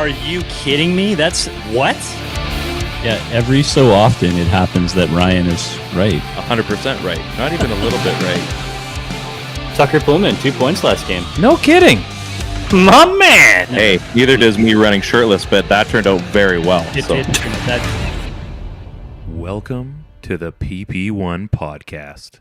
Are you kidding me? That's what? Yeah, every so often it happens that Ryan is right. 100% right. Not even a little bit right. Tucker Pullman, 2 points last game. No kidding. My man! Hey, neither does me running shirtless, but that turned out very well. It did. Welcome to the PP1 Podcast.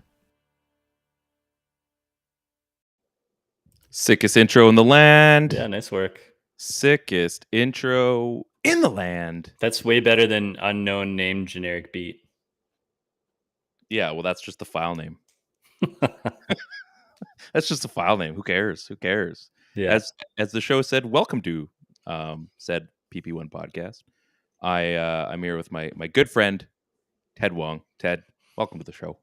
Sickest intro in the land. Yeah, nice work. Sickest intro in the land. That's way better than unknown name generic beat. Yeah, well, that's just the file name. That's just a file name. Who cares? Who cares? Yeah. As the show said, welcome to said PP1 Podcast. I'm here with my good friend Ted Wong. Ted, welcome to the show.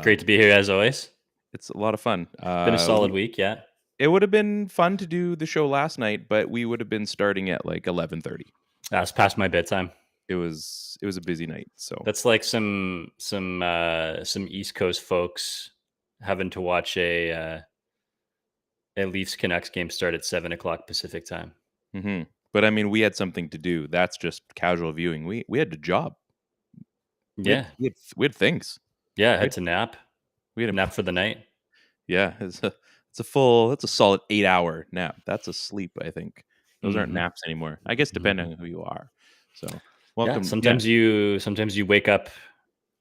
Great to be here as always. It's a lot of fun. Been a solid week, yeah. It would have been fun to do the show last night, but we would have been starting at like 11:30. That's past my bedtime. It was a busy night, so That's like some East Coast folks having to watch a Leafs Canucks game start at 7:00 Pacific time. Mm-hmm. But I mean, we had something to do. That's just casual viewing. We had a job. Yeah, we had things. yeah. I had to nap. We had A nap for the night. Yeah, it's a solid 8-hour nap. That's a sleep, I think. Those aren't naps anymore. I guess depending on who you are. So welcome. Yeah, sometimes you wake up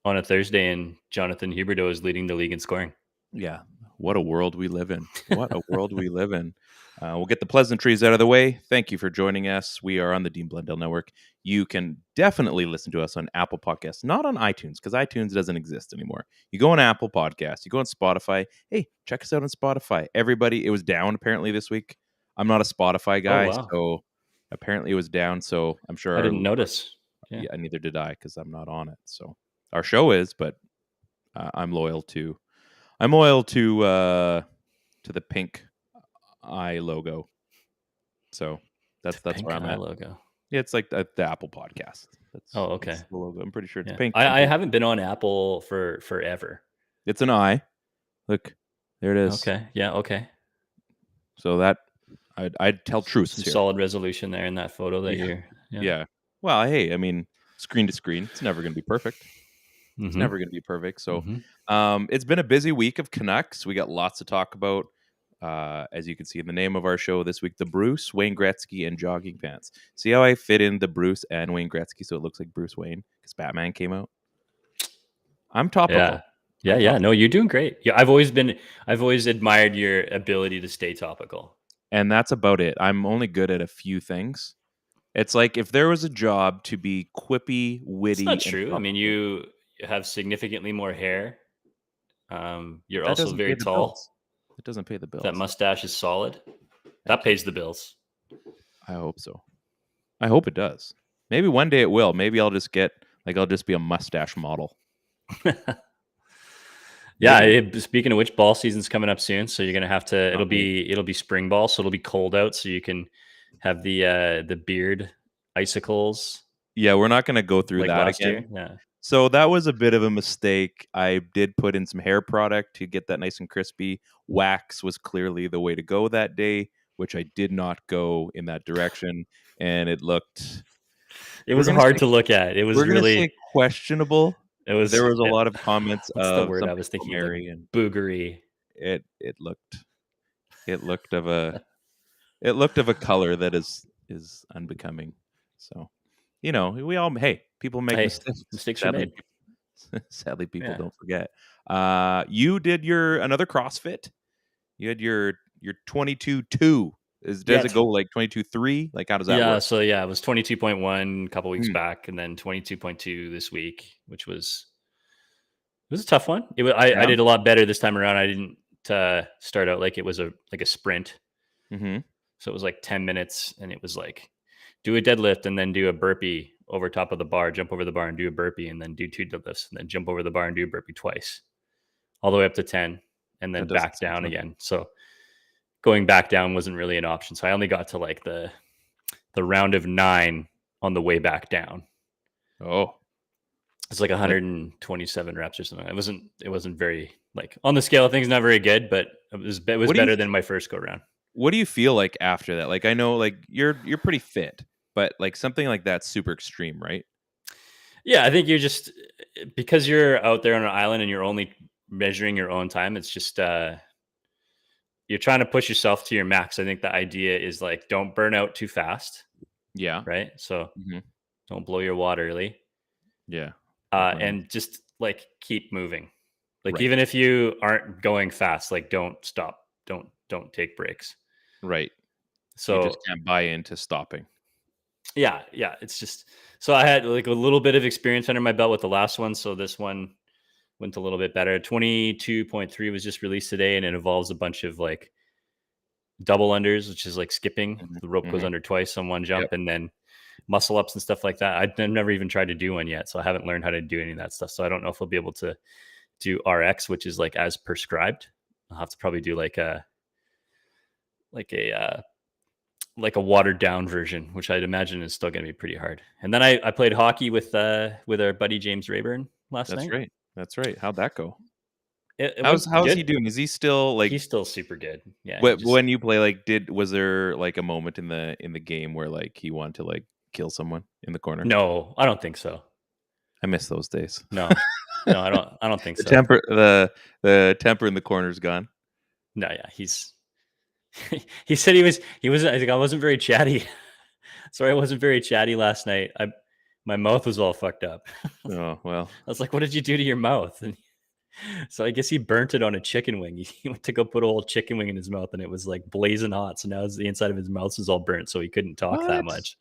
on a Thursday and Jonathan Huberdeau is leading the league in scoring. Yeah. What a world we live in. What a world we live in. We'll get the pleasantries out of the way. Thank you for joining us. We are on the Dean Blundell Network. You can definitely listen to us on Apple Podcasts, not on iTunes, because iTunes doesn't exist anymore. You go on Apple Podcasts, you go on Spotify. Hey, check us out on Spotify. Everybody, it was down apparently this week. I'm not a Spotify guy, so apparently it was down. So I'm sure I didn't notice. Yeah, neither did I, because I'm not on it. So our show is, but I'm loyal to the pink eye logo. So that's where I'm at. Logo. Yeah, it's like the Apple Podcast. Okay. That's the logo. I'm pretty sure it's pink. I haven't been on Apple for forever. It's an eye. Look, there it is. Okay. Yeah. Okay. So that I'd tell truths Some here. solid resolution there in that photo that you're. Yeah. Well, hey, I mean, screen to screen, it's never going to be perfect. It's never going to be perfect. So it's been a busy week of Canucks. We got lots to talk about. As you can see in the name of our show this week, the Bruce, Wayne Gretzky, and jogging pants. See how I fit in the Bruce and Wayne Gretzky so it looks like Bruce Wayne because Batman came out? I'm topical. Yeah. No, you're doing great. Yeah, I've always admired your ability to stay topical. And that's about it. I'm only good at a few things. It's like if there was a job to be quippy, witty. It's not true. Topical. I mean, you have significantly more hair. You're also very tall. Bills. It doesn't pay the bills. That mustache is solid. That pays the bills. I hope so. I hope it does. Maybe one day it will. Maybe I'll just be a mustache model. Yeah. Speaking of which, ball season's coming up soon, so you're gonna have to. It'll be spring ball, so it'll be cold out, so you can have the beard icicles. Yeah, we're not gonna go through like that last again. Year. Yeah. So that was a bit of a mistake. I did put in some hair product to get that nice and crispy. Wax was clearly the way to go that day, which I did not go in that direction, and it looked. It was hard to look at. It was really questionable. It was. There was a lot of comments. What's of the word I was thinking? Mary and boogery. It looked of a color that is unbecoming. So, people make mistakes. Mistakes are made. Sadly, people don't forget. You did another CrossFit. You had your 22.2. Does it go like 22.3? Like, how does that work? Yeah, so it was 22.1 a couple weeks back, and then 22.2 this week, which was a tough one. I did a lot better this time around. I didn't start out like it was a sprint. Mm-hmm. So it was like 10 minutes, and it was like do a deadlift and then do a burpee over top of the bar, jump over the bar and do a burpee, and then do 2 deadlifts, and then jump over the bar and do a burpee twice, all the way up to 10, and then back down again. So going back down wasn't really an option. So I only got to like the round of 9 on the way back down. Oh, it's like 127 reps or something. It wasn't very, like, on the scale of things, not very good, but it was better than my first go round. What do you feel like after that? Like, I know like you're pretty fit, but like something like that's super extreme, right? Yeah, I think you're just because you're out there on an island and you're only measuring your own time. It's just you're trying to push yourself to your max. I think the idea is like don't burn out too fast, Yeah. right? So Hmm. don't blow your wad early, Yeah. Definitely. and just like keep moving. Like Right. even if you aren't going fast, like don't stop, don't take breaks. Right. You just So can't buy into stopping. yeah, it's just so I had like a little bit of experience under my belt with the last one, so this one went a little bit better. 22.3 was just released today, and it involves a bunch of like double unders, which is like skipping. Hmm. The rope goes Hmm. under twice on one Yep. jump, and then muscle ups and stuff like that. I've never even tried to do one yet, so I haven't learned how to do any of that stuff. So I don't know if I'll be able to do RX, which is like as prescribed. I'll have to probably do like a like a watered down version, which I'd imagine is still going to be pretty hard. And then I played hockey with our buddy James Rayburn last That's night. right. That's right. How'd that go? It How's went how's he good. doing? Is he still like He's still super good. Yeah, he just when you play like was there like a moment in the game where like he wanted to like kill someone in the corner? no, I don't think so. I miss those days. No, no, I don't think The so. temper the temper in the corner's gone. No, yeah, he's he said he was I think I wasn't very chatty. Sorry, I wasn't very chatty last night. My mouth was all fucked up. Oh, well. I was like, "What did you do to your mouth?" And so I guess he burnt it on a chicken wing. He went to go put a whole chicken wing in his mouth, and it was like blazing hot. So now the inside of his mouth is all burnt, so he couldn't talk that What? much,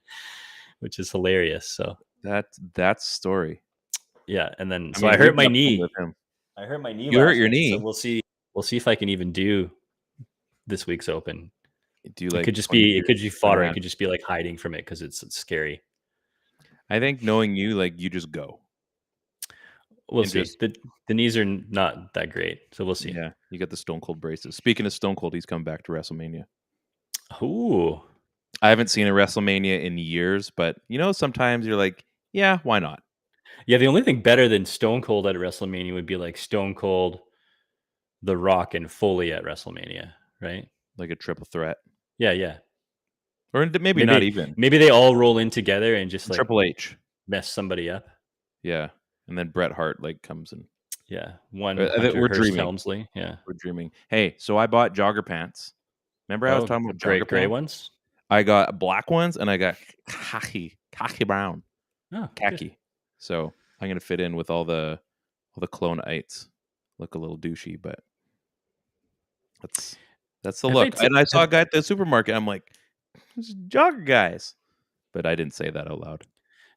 which is hilarious. So That's story. yeah, and then I so mean, I hurt we've my got fun knee. with him. I hurt my knee You hurt last your night, so knee? we'll see if I can even do this week's open. Do you It like could just 20 be years fodder. It around? could just be like hiding from it because it's scary. I think knowing you, like you just go. We'll And see. just The knees are not that great, so we'll see. yeah, you got the Stone Cold braces. Speaking of Stone Cold, he's come back to WrestleMania. Ooh, I haven't seen a WrestleMania in years, but you know, sometimes you're like, yeah, why not? yeah. The only thing better than Stone Cold at WrestleMania would be like Stone Cold, The Rock, and Foley at WrestleMania, right? Like a triple threat. Yeah. Or maybe not even. Maybe they all roll in together and just like Triple H. mess somebody up. Yeah. And then Bret Hart like comes in. Yeah, one We're Hunter Hearst dreaming. Helmsley. Yeah. We're dreaming. Hey, so I bought jogger pants. Remember I was talking about jogger gray pants? ones. I got black ones and I got khaki brown. Oh, Khaki. good. So I'm gonna fit in with all the cloneites. Look a little douchey, but that's the look. And I saw a guy at the supermarket. I'm like, this is jogger guys. But I didn't say that out loud.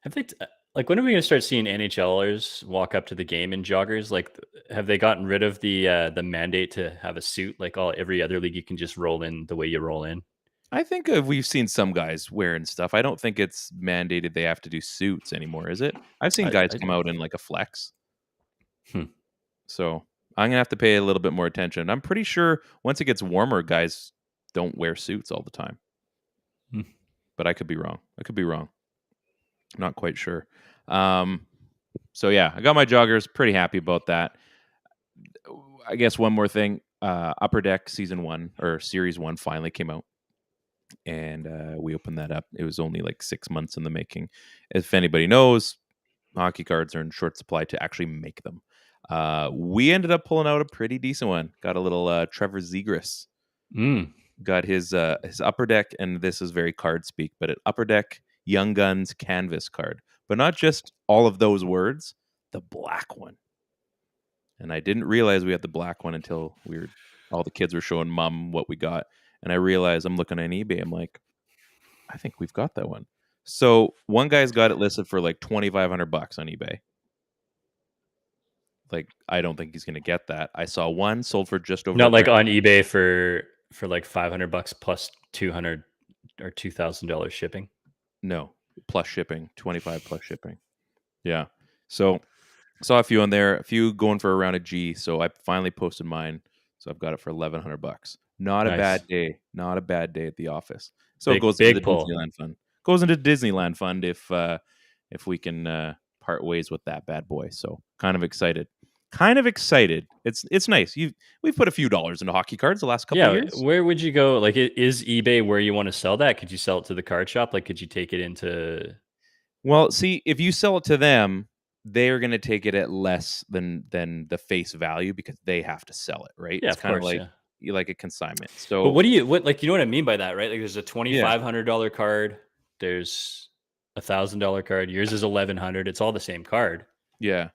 I think like when are we going to start seeing NHLers walk up to the game in joggers? Like, have they gotten rid of the mandate to have a suit? Like every other league, you can just roll in the way you roll in. I think we've seen some guys wearing stuff. I don't think it's mandated they have to do suits anymore, is it? I've seen guys come out in like a flex. So I'm gonna have to pay a little bit more attention. I'm pretty sure once it gets warmer, guys don't wear suits all the time. But I could be wrong. I'm not quite sure. So yeah, I got my joggers. Pretty happy about that. I guess one more thing. Upper Deck Season 1 or Series 1 finally came out. And we opened that up. It was only like 6 months in the making. If anybody knows, hockey cards are in short supply to actually make them. We ended up pulling out a pretty decent one. Got a little Trevor Zegras. Got his Upper Deck, and this is very card speak, but an Upper Deck Young Guns canvas card. But not just all of those words, the black one. And I didn't realize we had the black one until all the kids were showing mom what we got. And I realized I'm looking on eBay. I'm like, I think we've got that one. So one guy's got it listed for like $2,500 on eBay. Like, I don't think he's going to get that. I saw one sold for just over. Not like on eBay for like $500 plus $200 or $2,000 shipping. No, plus shipping, 25 plus shipping. Yeah. So saw a few on there, a few going for around a G. So I finally posted mine. So I've got it for $1,100. Not a bad day. Not a bad day at the office. So it goes into the Disneyland fund. Goes into Disneyland fund if we can part ways with that bad boy. So kind of excited. kind of excited. It's nice. We've put a few dollars into hockey cards the last couple of years. Where would you go? Like, is eBay where you want to sell that? Could you sell it to the card shop? Like, could you take it into? Well, see, if you sell it to them, they are going to take it at less than the face value because they have to sell it, right? Yeah, It's of kind of course, like yeah. you like a consignment. But So what you know what I mean by that, right? Like, there's a $2,500 card. There's $1,000 card. Yours is $1,100. It's all the same card. yeah,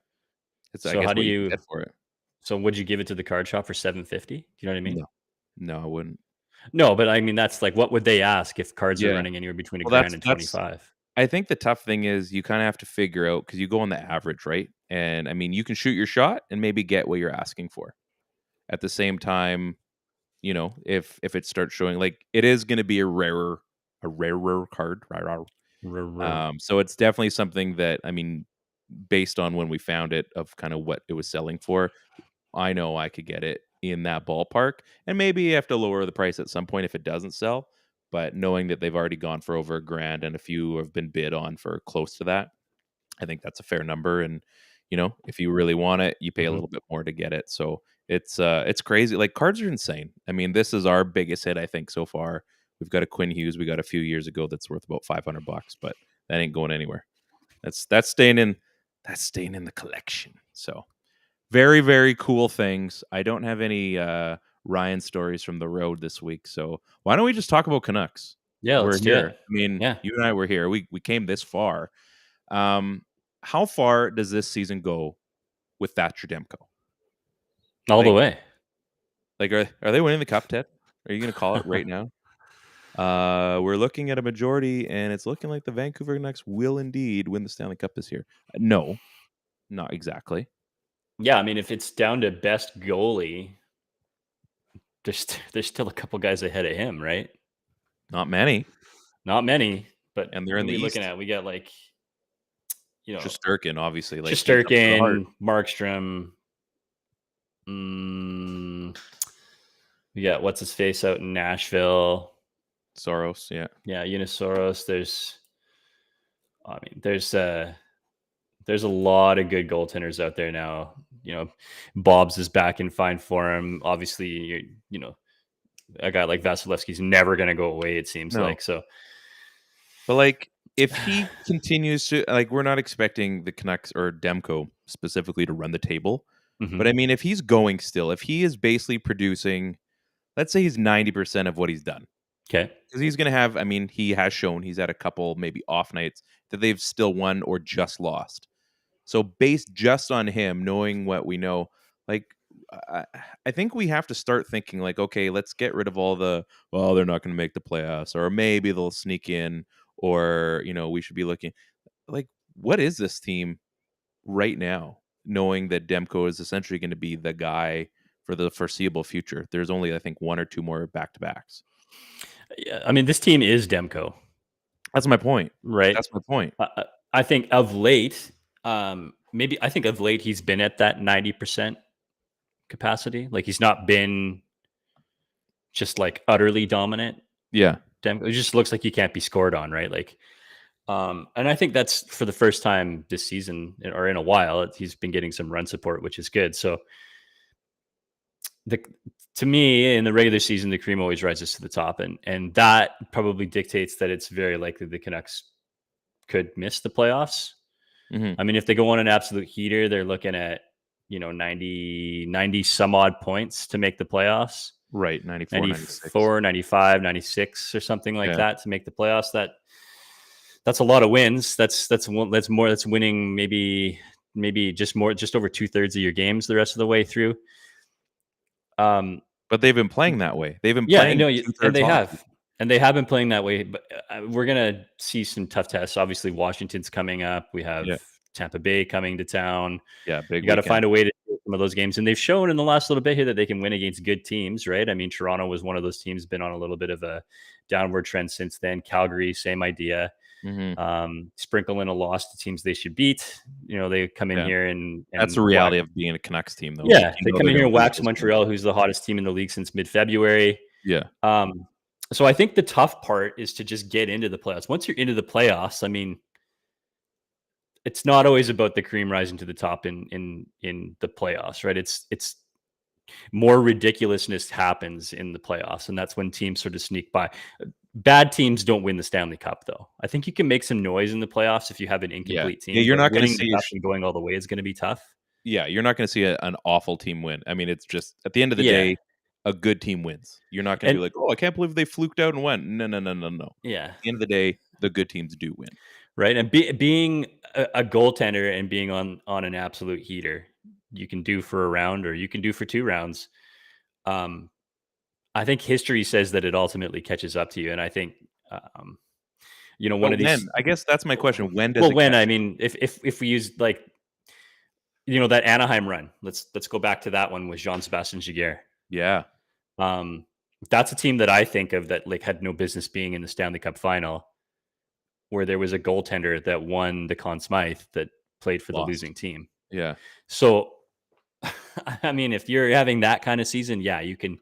it's I So guess how do what you can you? get for it. So would you give it to the card shop for $750? Do you know what I mean? No, I wouldn't. No, but I mean that's like what would they ask if cards are Yeah. running anywhere between a Well, grand and that's 25? I think the tough thing is you kind of have to figure out because you go on the average, right? And I mean, you can shoot your shot and maybe get what you're asking for. At the same time, if it starts showing like it is going to be a rarer card, so it's definitely something that I mean, based on when we found it, of kind of what it was selling for, I know I could get it in that ballpark, and maybe you have to lower the price at some point if it doesn't sell. But knowing that they've already gone for over $1,000 and a few have been bid on for close to that, I think that's a fair number. And if you really want it, you pay a Mhm. little bit more to get it. So it's crazy. Like cards are insane. I mean, this is our biggest hit I think so far. We've got a Quinn Hughes we got a few years ago that's worth about $500, but that ain't going anywhere. That's staying in the collection. So very, very cool things. I don't have any Ryan stories from the road this week. So why don't we just talk about Canucks? Yeah, We're let's do here. it. I mean, Yeah. you and I were here. We came this far. How far does this season go with Thatcher Demko? All the Like- way. Like, are they winning the cup, Ted? Are you going to call it right now? We're looking at a majority, and it's looking like the Vancouver Canucks will indeed win the Stanley Cup this year. No, not exactly. Yeah, I mean, if it's down to best goalie, there's still a couple guys ahead of him, right? Not many. Not many, but And they're what in are the we looking East. at? We got like, Shesterkin, obviously. Like, he's up for the heart. Shesterkin, Markstrom. We got what's his face out in Nashville. Soros, yeah. Yeah, Unisoros. There's a lot of good goaltenders out there now. Bob's is back in fine form. Obviously, a guy like Vasilevsky's never going to go away. It seems No. like so. But like, if he continues to we're not expecting the Canucks or Demko specifically to run the table. Mhm. But I mean, if he's going still, if he is basically producing, let's say he's 90% of what he's done. Okay. Because he's going to have, I mean, he has shown he's had a couple maybe off nights that they've still won or just lost. So based just on him, knowing what we know, like, I think we have to start thinking like, okay, let's get rid of all they're not going to make the playoffs, or maybe they'll sneak in, or, we should be looking like, what is this team right now, knowing that Demko is essentially going to be the guy for the foreseeable future? There's only, I think, one or two more back-to-backs. Yeah, I mean, this team is Demko. That's my point. Right. That's my point. I think of late, he's been at that 90% capacity. Like he's not been just like utterly dominant. Yeah. It just looks like he can't be scored on, right? Like, and I think that's for the first time this season or in a while, he's been getting some run support, which is good. So to me, in the regular season, the cream always rises to the top, and that probably dictates that it's very likely the Canucks could miss the playoffs. Mhm. I mean, if they go on an absolute heater, they're looking at 90 some odd points to make the playoffs. Right, 94, 94, 95, 96 or something like Yeah. that to make the playoffs. That's a lot of wins. That's winning maybe just over 2/3 of your games the rest of the way through. But they've been playing that way. They've been Yeah, playing no, two-thirds and they hockey. have. And they have been playing that way, but we're going to see some tough tests. Obviously, Washington's coming up. We have Tampa Bay coming to town. Yeah, big. You got to find a way to do some of those games. And they've shown in the last little bit here that they can win against good teams, right? I mean, Toronto was one of those teams, been on a little bit of a downward trend since then. Calgary, same idea. Sprinkle in a loss to teams they should beat. They come in here and that's the reality of being a Canucks team, though. Yeah, they come in here and wax Montreal, who's the hottest team in the league since mid-February. Yeah. So I think the tough part is to just get into the playoffs. Once you're into the playoffs, I mean, it's not always about the cream rising to the top in the playoffs, right? It's more ridiculousness happens in the playoffs, and that's when teams sort of sneak by. Bad teams don't win the Stanley Cup, though. I think you can make some noise in the playoffs if you have an incomplete team. Yeah, you're but not going to winning the see cup and going all the way is going to be tough. Yeah, you're not going to see an awful team win. I mean, it's just at the end of the Yeah. day, a good team wins. You're not going to be like, oh, I can't believe they fluked out and went. No. Yeah. At the end of the day, the good teams do win. Right. And being a goaltender and being on an absolute heater, you can do for a round or you can do for 2 rounds. I think history says that it ultimately catches up to you. And I think, one of these. I guess that's my question. When does Well, it when, catch? I mean, if we use like, that Anaheim run, let's go back to that one with Jean-Sébastien Giguère. Yeah. That's a team that I think of that like had no business being in the Stanley Cup final, where there was a goaltender that won the Conn Smythe that played for the losing team. Yeah. So, I mean, if you're having that kind of season, yeah, you can.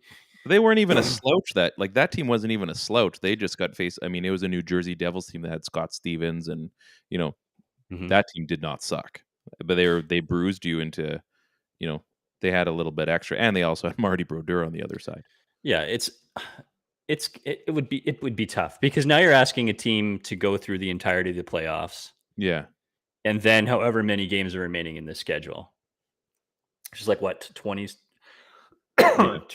They weren't even a slouch. That team wasn't even a slouch. They just got faced. I mean, it was a New Jersey Devils team that had Scott Stevens, and that team did not suck. But they bruised you into, they had a little bit extra, and they also had Marty Brodeur on the other side. Yeah, it would be tough because now you're asking a team to go through the entirety of the playoffs. Yeah. And then however many games are remaining in the schedule. Which is like what, 20s?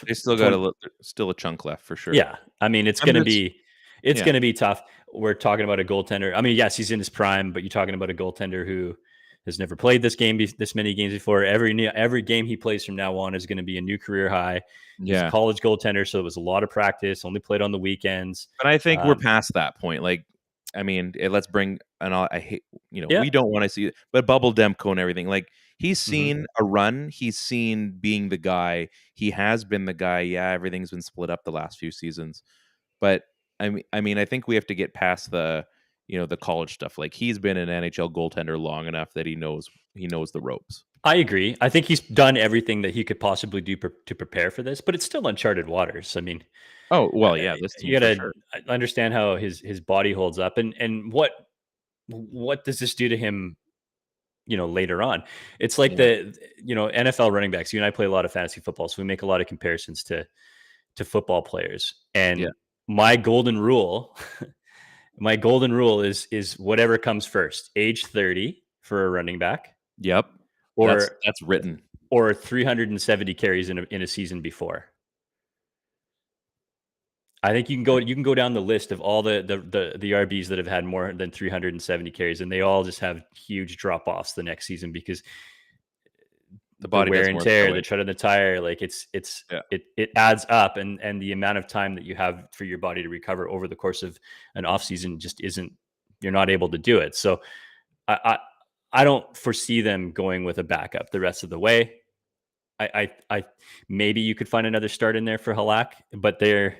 They still got still a chunk left for sure. Yeah. I mean, it's going to be tough. We're talking about a goaltender. I mean, yes, he's in his prime, but you're talking about a goaltender who has never played this many games before. Every game he plays from now on is going to be a new career high. He's a college goaltender, so it was a lot of practice. Only played on the weekends. But I think we're past that point. Like, I mean, let's bring I hate we don't want to see it, but Bubble Demko and everything. Like, he's seen a run. He's seen being the guy. He has been the guy. Yeah, everything's been split up the last few seasons, but I mean, I think we have to get past the the college stuff. Like, he's been an NHL goaltender long enough that he knows the ropes. I agree. I think he's done everything that he could possibly do to prepare for this, but it's still uncharted waters. I mean, oh well, yeah. This team, you got to understand how his body holds up, and what does this do to him? Later on, it's like the NFL running backs. You and I play a lot of fantasy football, so we make a lot of comparisons to football players. And my golden rule, is whatever comes first: age 30 for a running back. Yep. Or that's written. Or 370 carries in a season before. I think you can go down the list of all the RBs that have had more than 370 carries, and they all just have huge drop offs the next season because the body wear and tear, the tread on the tire, like it adds up, and the amount of time that you have for your body to recover over the course of an off season just isn't. You're not able to do it. So I don't foresee them going with a backup the rest of the way. I maybe you could find another start in there for Halak, but they're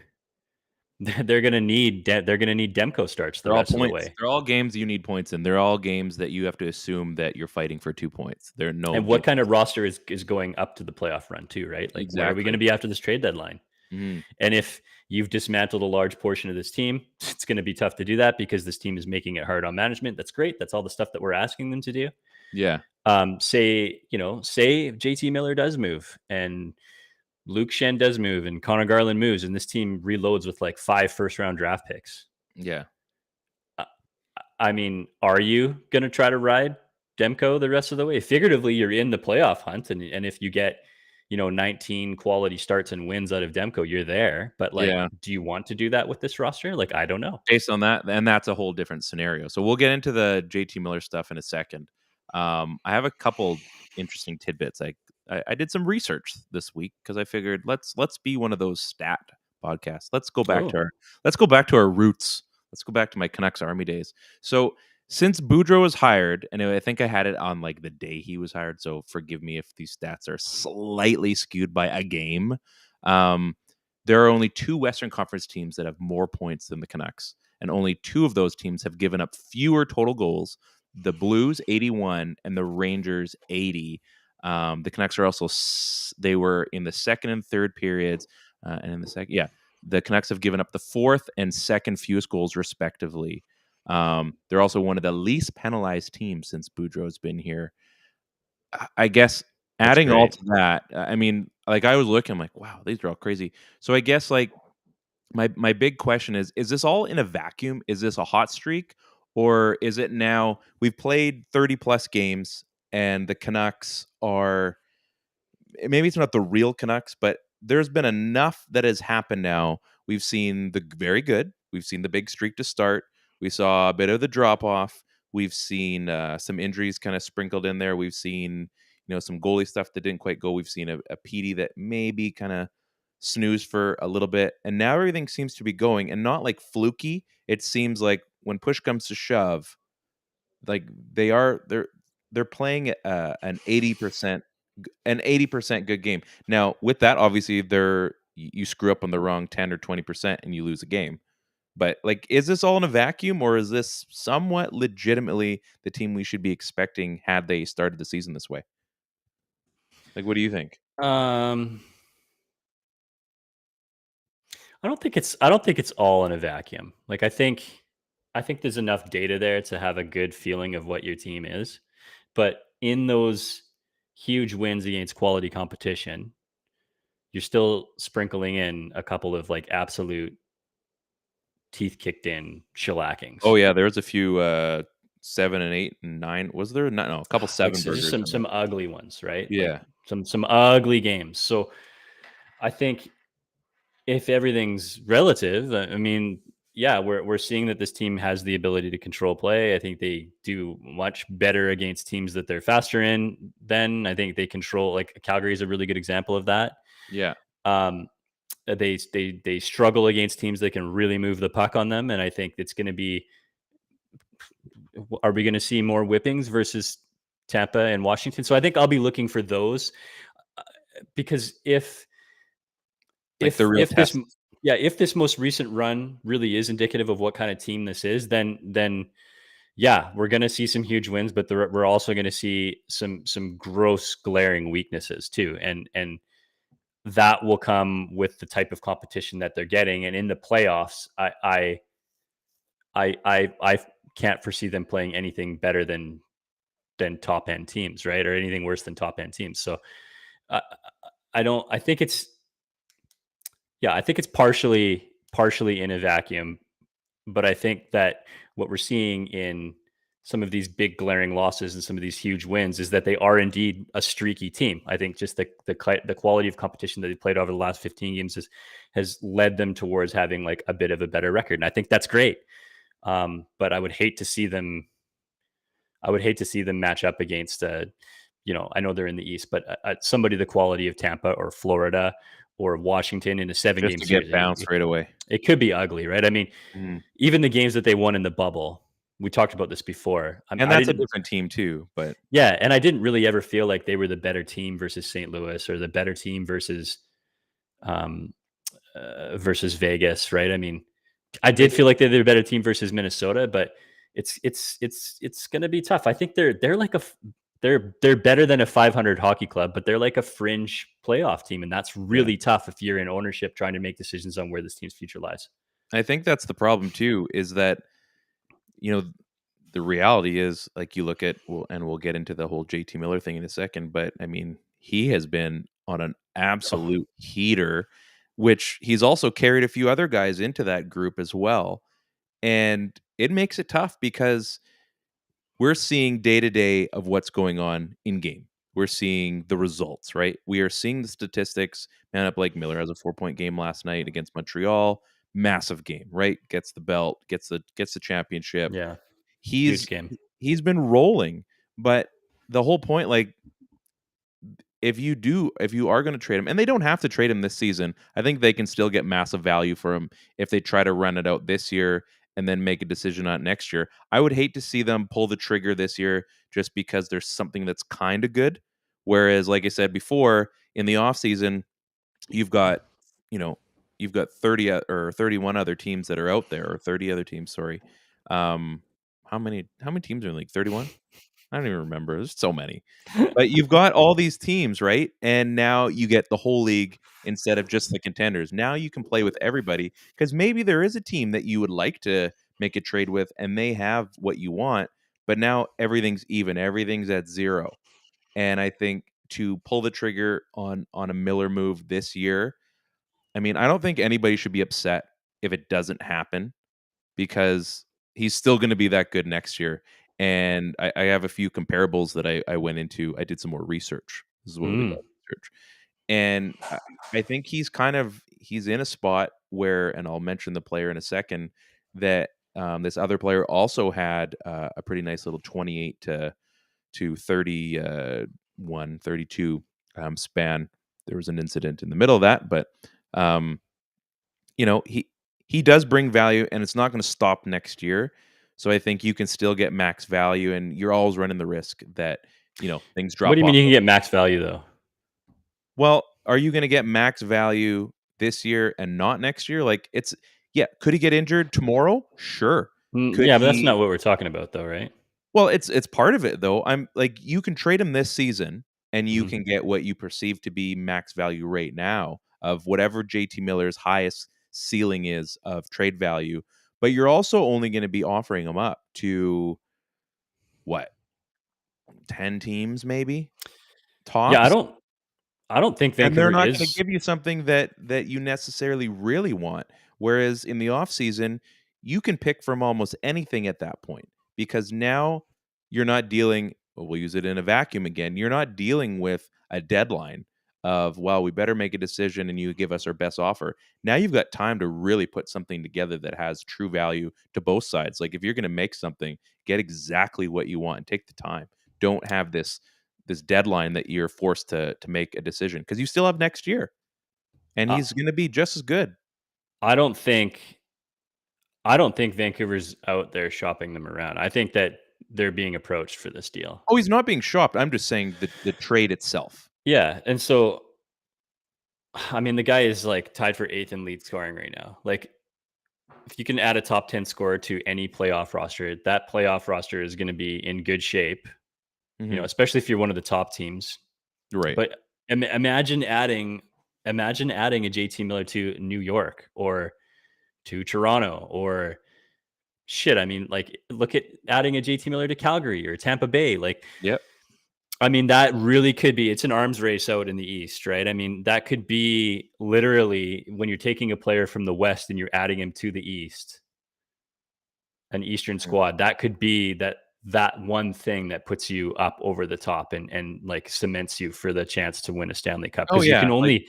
going to need Demko starts the rest of the way. They're all games you need points in. They're all games that you have to assume that you're fighting for 2 points. And what kind of roster is going up to the playoff run too, right? Like, Where are we going to be after this trade deadline? Mm-hmm. And if you've dismantled a large portion of this team, it's going to be tough to do that because this team is making it hard on management. That's great. That's all the stuff that we're asking them to do. Yeah. Say JT Miller does move and Luke Shen does move and Connor Garland moves and this team reloads with like 5 first-round draft picks. Yeah. I mean, are you going to try to ride Demko the rest of the way? Figuratively, you're in the playoff hunt. And if you get, 19 quality starts and wins out of Demko, you're there. But do you want to do that with this roster? Like, I don't know. Based on that, and that's a whole different scenario. So we'll get into the JT Miller stuff in a second. I have a couple interesting tidbits. I did some research this week because I figured let's be one of those stat podcasts. Let's go back to our roots. Let's go back to my Canucks Army days. So since Boudreau was hired, and I think I had it on like the day he was hired, so forgive me if these stats are slightly skewed by a game. There are only 2 Western Conference teams that have more points than the Canucks, and only 2 of those teams have given up fewer total goals. The Blues 81 and the Rangers 80. The Canucks are also they were in the second and third periods, and in the second, the Canucks have given up the 4th and 2nd fewest goals respectively. They're also one of the least penalized teams since Boudreau's been here. I guess adding all to that, I mean, like I was looking, I'm like, wow, these are all crazy. So I guess like my big question is this all in a vacuum? Is this a hot streak? Or is it now we've played 30 plus games and the Canucks are maybe it's not the real Canucks, but there's been enough that has happened now. We've seen the very good. We've seen the big streak to start. We saw a bit of the drop off. We've seen some injuries kind of sprinkled in there. We've seen some goalie stuff that didn't quite go. We've seen a PD that maybe kind of snooze for a little bit, and now everything seems to be going and not like fluky. It seems like when push comes to shove, like they're playing an 80% good game. Now, with that, obviously, you screw up on the wrong 10 or 20% and you lose a game. But like, is this all in a vacuum, or is this somewhat legitimately the team we should be expecting had they started the season this way? Like, what do you think? I don't think it's all in a vacuum. Like I think there's enough data there to have a good feeling of what your team is. But in those huge wins against quality competition, you're still sprinkling in a couple of like absolute teeth kicked in shellackings. Oh yeah, there was a few 7 and 8 and 9. Was there? No, a couple seven like, burgers. just some ugly ones, right? Yeah. Like some ugly games. So I think if everything's relative, I mean, yeah, we're seeing that this team has the ability to control play. I think they do much better against teams that they're faster in. Then I think they control. Like Calgary is a really good example of that. Yeah. They struggle against teams that can really move the puck on them, and I think it's going to be. Are we going to see more whippings versus Tampa and Washington? So I think I'll be looking for those because if this most recent run really is indicative of what kind of team this is, then yeah, we're going to see some huge wins, but we're also going to see some gross glaring weaknesses too, and that will come with the type of competition that they're getting. And in the playoffs, I can't foresee them playing anything better than top end teams, right, or anything worse than top end teams. So I think it's partially in a vacuum, but I think that what we're seeing in some of these big glaring losses and some of these huge wins is that they are indeed a streaky team. I think just the quality of competition that they played over the last 15 games has led them towards having like a bit of a better record. And I think that's great. But I would hate to see them match up against, I know they're in the East, but somebody the quality of Tampa or Florida or Washington in a 7-game series. Get bounced right away. It could be ugly, right? I mean, even the games that they won in the bubble, we talked about this before. And that's a different team too, but yeah. And I didn't really ever feel like they were the better team versus St. Louis or the better team versus Vegas, right? I mean, I did feel like they're the better team versus Minnesota, but it's going to be tough. I think they're better than a 500 hockey club, but they're like a fringe playoff team. And that's really tough if you're in ownership trying to make decisions on where this team's future lies. I think that's the problem too, is that, the reality is like you look at, and we'll get into the whole JT Miller thing in a second, but I mean, he has been on an absolute heater, which he's also carried a few other guys into that group as well. And it makes it tough because we're seeing day to day of what's going on in game. We're seeing the results, right? We are seeing the statistics. Man up Blake Miller has a 4-point game last night against Montreal. Massive game, right? Gets the belt, gets the championship. Yeah. Huge game. He's been rolling. But the whole point, like, if you are going to trade him, and they don't have to trade him this season, I think they can still get massive value for him if they try to run it out this year and then make a decision on it next year. I would hate to see them pull the trigger this year just because there's something that's kind of good. Whereas, like I said before, in the offseason, you've got 30 or 31 other teams that are out there, or 30 other teams, sorry. How many teams are in the league? 31? I don't even remember. There's so many. But you've got all these teams, right? And now you get the whole league instead of just the contenders. Now you can play with everybody because maybe there is a team that you would like to make a trade with, and they have what you want, but now everything's even. Everything's at zero. And I think to pull the trigger on a Miller move this year, I mean, I don't think anybody should be upset if it doesn't happen, because he's still going to be that good next year. And I have a few comparables that I went into. I did some more research. This is what we call research. And I think he's in a spot where, and I'll mention the player in a second, that this other player also had a pretty nice little 28 to 31, 32 span. There was an incident in the middle of that, but he does bring value, and it's not going to stop next year. So I think you can still get max value, and you're always running the risk that things drop off. What do you mean you can get max value though? Well, are you going to get max value this year and not next year? Like, could he get injured tomorrow? Sure. Yeah, but that's not what we're talking about though, right? Well, it's part of it though. I'm like, you can trade him this season and you can get what you perceive to be max value right now of whatever JT Miller's highest ceiling is of trade value, but you're also only going to be offering him up to what, 10 teams maybe tops? Yeah, I don't think Vancouver and they're not is going to give you something that you necessarily really want. Whereas in the offseason, you can pick from almost anything at that point, because now you're not dealing, we'll use it in a vacuum again, you're not dealing with a deadline of, well, we better make a decision and you give us our best offer. Now you've got time to really put something together that has true value to both sides. Like, if you're going to make something, get exactly what you want and take the time. Don't have this deadline that you're forced to make a decision, because you still have next year, and he's going to be just as good. I don't think Vancouver's out there shopping them around. I think that they're being approached for this deal. Oh, he's not being shopped. I'm just saying the trade itself. Yeah, and so, I mean, the guy is like tied for 8th in lead scoring right now. Like, if you can add a top 10 scorer to any playoff roster, that playoff roster is going to be in good shape. Especially if you're one of the top teams. Right. But imagine adding a JT Miller to New York or to Toronto, or shit. I mean, like, look at adding a JT Miller to Calgary or Tampa Bay. Like, yep. I mean, that really could be, it's an arms race out in the East, right? I mean, that could be literally when you're taking a player from the West and you're adding him to the East, an Eastern squad, that could be that one thing that puts you up over the top and like cements you for the chance to win a Stanley Cup. Because you can only,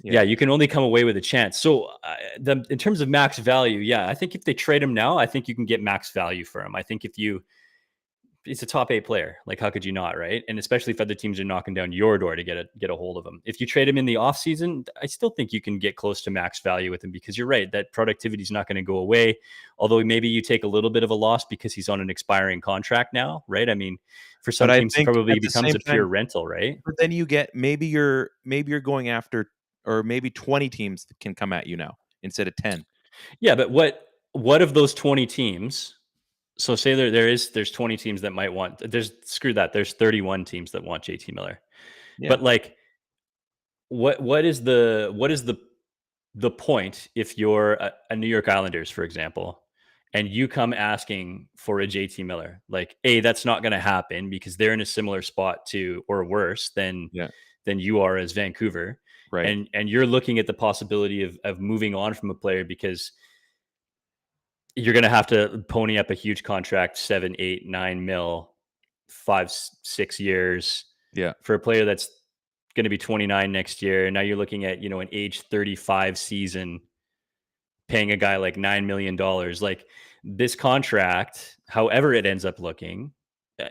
you can only come away with a chance. So in terms of max value, I think if they trade him now, I think you can get max value for him. I think it's a top 8 player. Like, how could you not, right? And especially if other teams are knocking down your door to get a hold of him. If you trade him in the offseason, I still think you can get close to max value with him, because you're right, that productivity is not going to go away. Although maybe you take a little bit of a loss because he's on an expiring contract now, right? I mean, for some teams, he probably becomes a pure rental, right? But then you get, maybe you're going after, or maybe 20 teams that can come at you now instead of 10. Yeah, but what of those 20 teams? So say there's 20 teams that might want, there's 31 teams that want JT Miller. Yeah. But like, what is the point if you're a New York Islanders, for example, and you come asking for a JT Miller? Like, that's not going to happen because they're in a similar spot to, or worse than you are as Vancouver. Right. And you're looking at the possibility of moving on from a player because you're going to have to pony up a huge contract, 7, 8, 9 mil, 5, 6 years for a player that's going to be 29 next year. And now you're looking at, an age 35 season, paying a guy like $9 million. Like, this contract, however it ends up looking,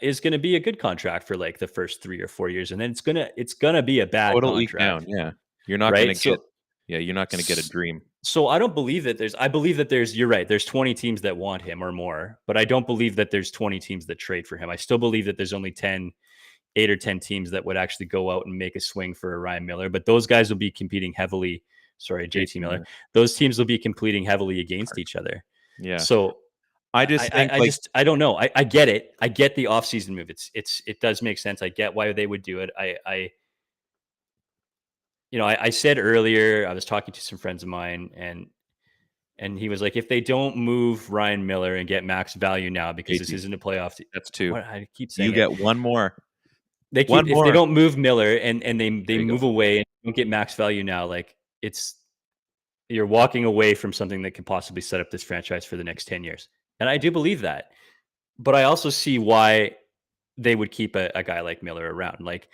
is going to be a good contract for like the first 3 or 4 years. And then it's going to be a bad contract. Down. Yeah. You're not going to get, you're not going to get a dream. So I don't believe that I believe that you're right. There's 20 teams that want him or more, but I don't believe that there's 20 teams that trade for him. I still believe that there's only 8 or 10 teams that would actually go out and make a swing for a Ryan Miller, but those guys will be competing heavily. Sorry, JT Miller. Those teams will be competing heavily against each other. Yeah. So I don't know. I get it. I get the offseason move. It does make sense. I get why they would do it. I said earlier, I was talking to some friends of mine, and And he was like, if they don't move Ryan Miller and get max value now, because this isn't a playoff. That's 2. What I keep saying, you get one more. They One if they more. don't move Miller and they you move go. away and don't get max value now, like you're walking away from something that could possibly set up this franchise for the next 10 years. And I do believe that. But I also see why they would keep a guy like Miller around. Like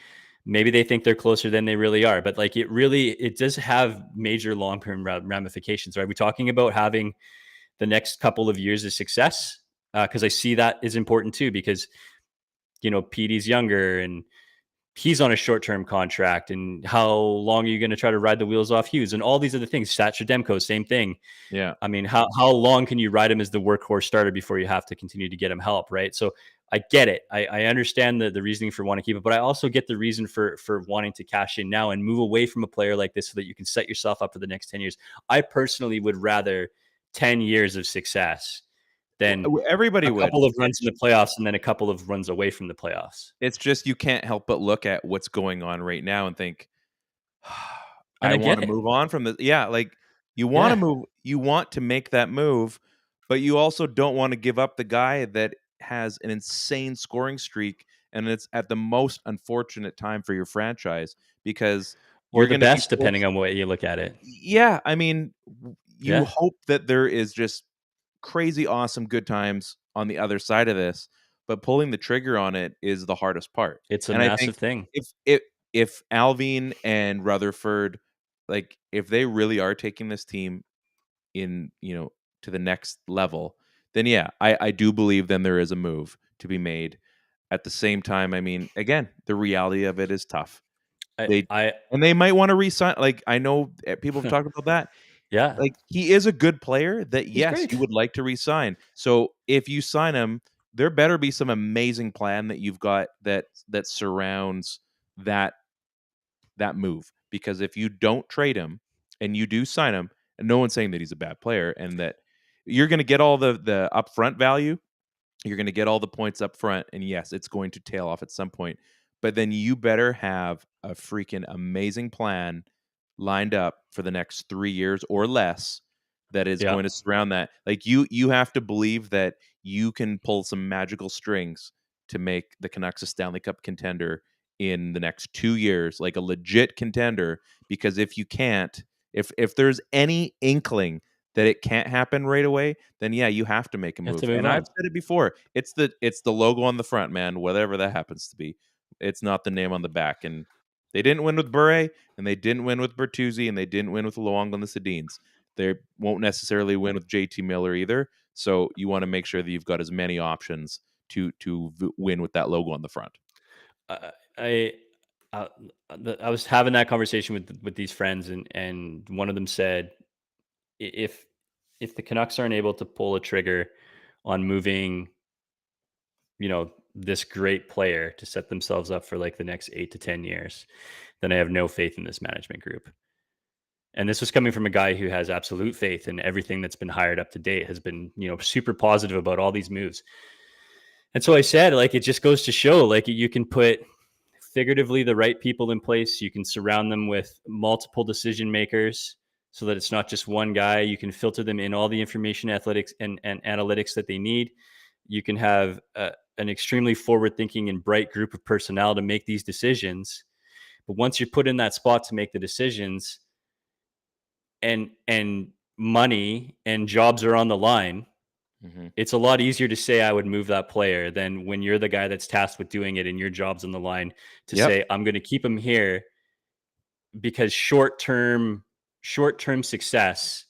maybe they think they're closer than they really are, but like it does have major long-term ramifications. Right? Are we talking about having the next couple of years of success? Because I see that is important too, because Petey's younger and he's on a short-term contract, and how long are you going to try to ride the wheels off Hughes and all these other things? Satcher Demko, same thing. Yeah. I mean, how long can you ride him as the workhorse starter before you have to continue to get him help, right? So I get it. I understand the reasoning for wanting to keep it, but I also get the reason for wanting to cash in now and move away from a player like this so that you can set yourself up for the next 10 years. I personally would rather 10 years of success than everybody a would. couple of runs in the playoffs and then a couple of runs away from the playoffs. It's just you can't help but look at what's going on right now and think, And I I want get to it. move on from this. Yeah, like you want to move, you want to make that move, but you also don't want to give up the guy that has an insane scoring streak, and it's at the most unfortunate time for your franchise because Or you're the going to be best, depending on what you look at it. Yeah, I mean, you Yeah. hope that there is just crazy awesome good times on the other side of this, but pulling the trigger on it is the hardest part. It's a And I massive think thing. if Alvin and Rutherford, like if they really are taking this team in, to the next level, then yeah, I do believe then there is a move to be made. At the same time, I mean, again, the reality of it is tough. They I and they might want to resign. Like I know people have talked about that. yeah, Like he is a good player that he's yes, great. you would like to re-sign. So if you sign him, there better be some amazing plan that you've got that surrounds that move. Because if you don't trade him and you do sign him, and no one's saying that he's a bad player and that you're going to get all the upfront value, you're going to get all the points up front, and yes, it's going to tail off at some point. But then you better have a freaking amazing plan lined up for the next 3 years or less that is Yeah. going to surround that. Like you have to believe that you can pull some magical strings to make the Canucks a Stanley Cup contender in the next 2 years, like a legit contender. Because if you can't, if there's any inkling that it can't happen right away, then yeah, you have to make a You have move. to move And on. I've said it before. It's the logo on the front, man, whatever that happens to be. It's not the name on the back. And they didn't win with Bure, and they didn't win with Bertuzzi, and they didn't win with Luong on the Sedins. They won't necessarily win with JT Miller either. So you want to make sure that you've got as many options to win with that logo on the front. I I was having that conversation with these friends, and one of them said, if the Canucks aren't able to pull a trigger on moving, this great player to set themselves up for like the next 8 to 10 years, then I have no faith in this management group. And this was coming from a guy who has absolute faith in everything that's been hired up to date, has been, super positive about all these moves. And so I said, like, it just goes to show, like, you can put figuratively the right people in place. You can surround them with multiple decision makers so that it's not just one guy. You can filter them in all the information, athletics, and analytics that they need. You can have an extremely forward thinking and bright group of personnel to make these decisions. But once you're put in that spot to make the decisions, and money and jobs are on the line, it's a lot easier to say I would move that player than when you're the guy that's tasked with doing it and your job's on the line to say I'm going to keep him here because short-term success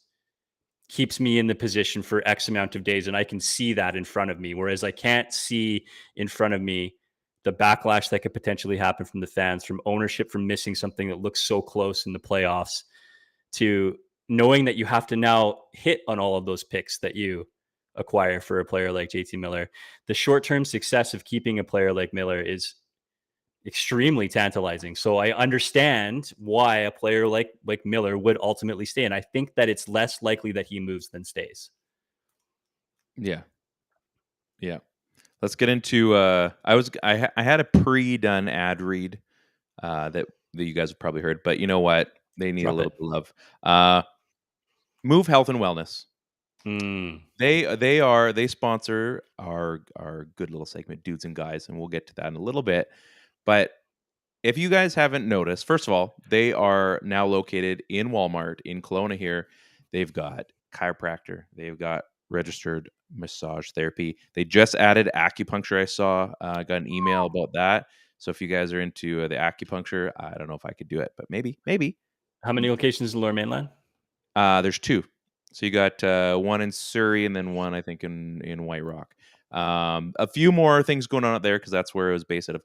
keeps me in the position for X amount of days, and I can see that in front of me, whereas I can't see in front of me the backlash that could potentially happen from the fans, from ownership, from missing something that looks so close in the playoffs, to knowing that you have to now hit on all of those picks that you acquire for a player like JT Miller. The short-term success of keeping a player like Miller is extremely tantalizing. So I understand why a player like Miller would ultimately stay. And I think that it's less likely that he moves than stays. Yeah. Yeah. Let's get into I had a pre-done ad read that you guys have probably heard, but you know what? They need a little bit of love. Move health and wellness. They sponsor our good little segment, Dudes and Guys, and we'll get to that in a little bit. But if you guys haven't noticed, first of all, they are now located in Walmart in Kelowna here. They've got chiropractor. They've got registered massage therapy. They just added acupuncture. I saw. I got an email about that. So if you guys are into the acupuncture, I don't know if I could do it, but maybe. How many locations in Lower Mainland? There's two. So you got one in Surrey and then one, I think, in White Rock. A few more things going on out there because that's where it was based out of.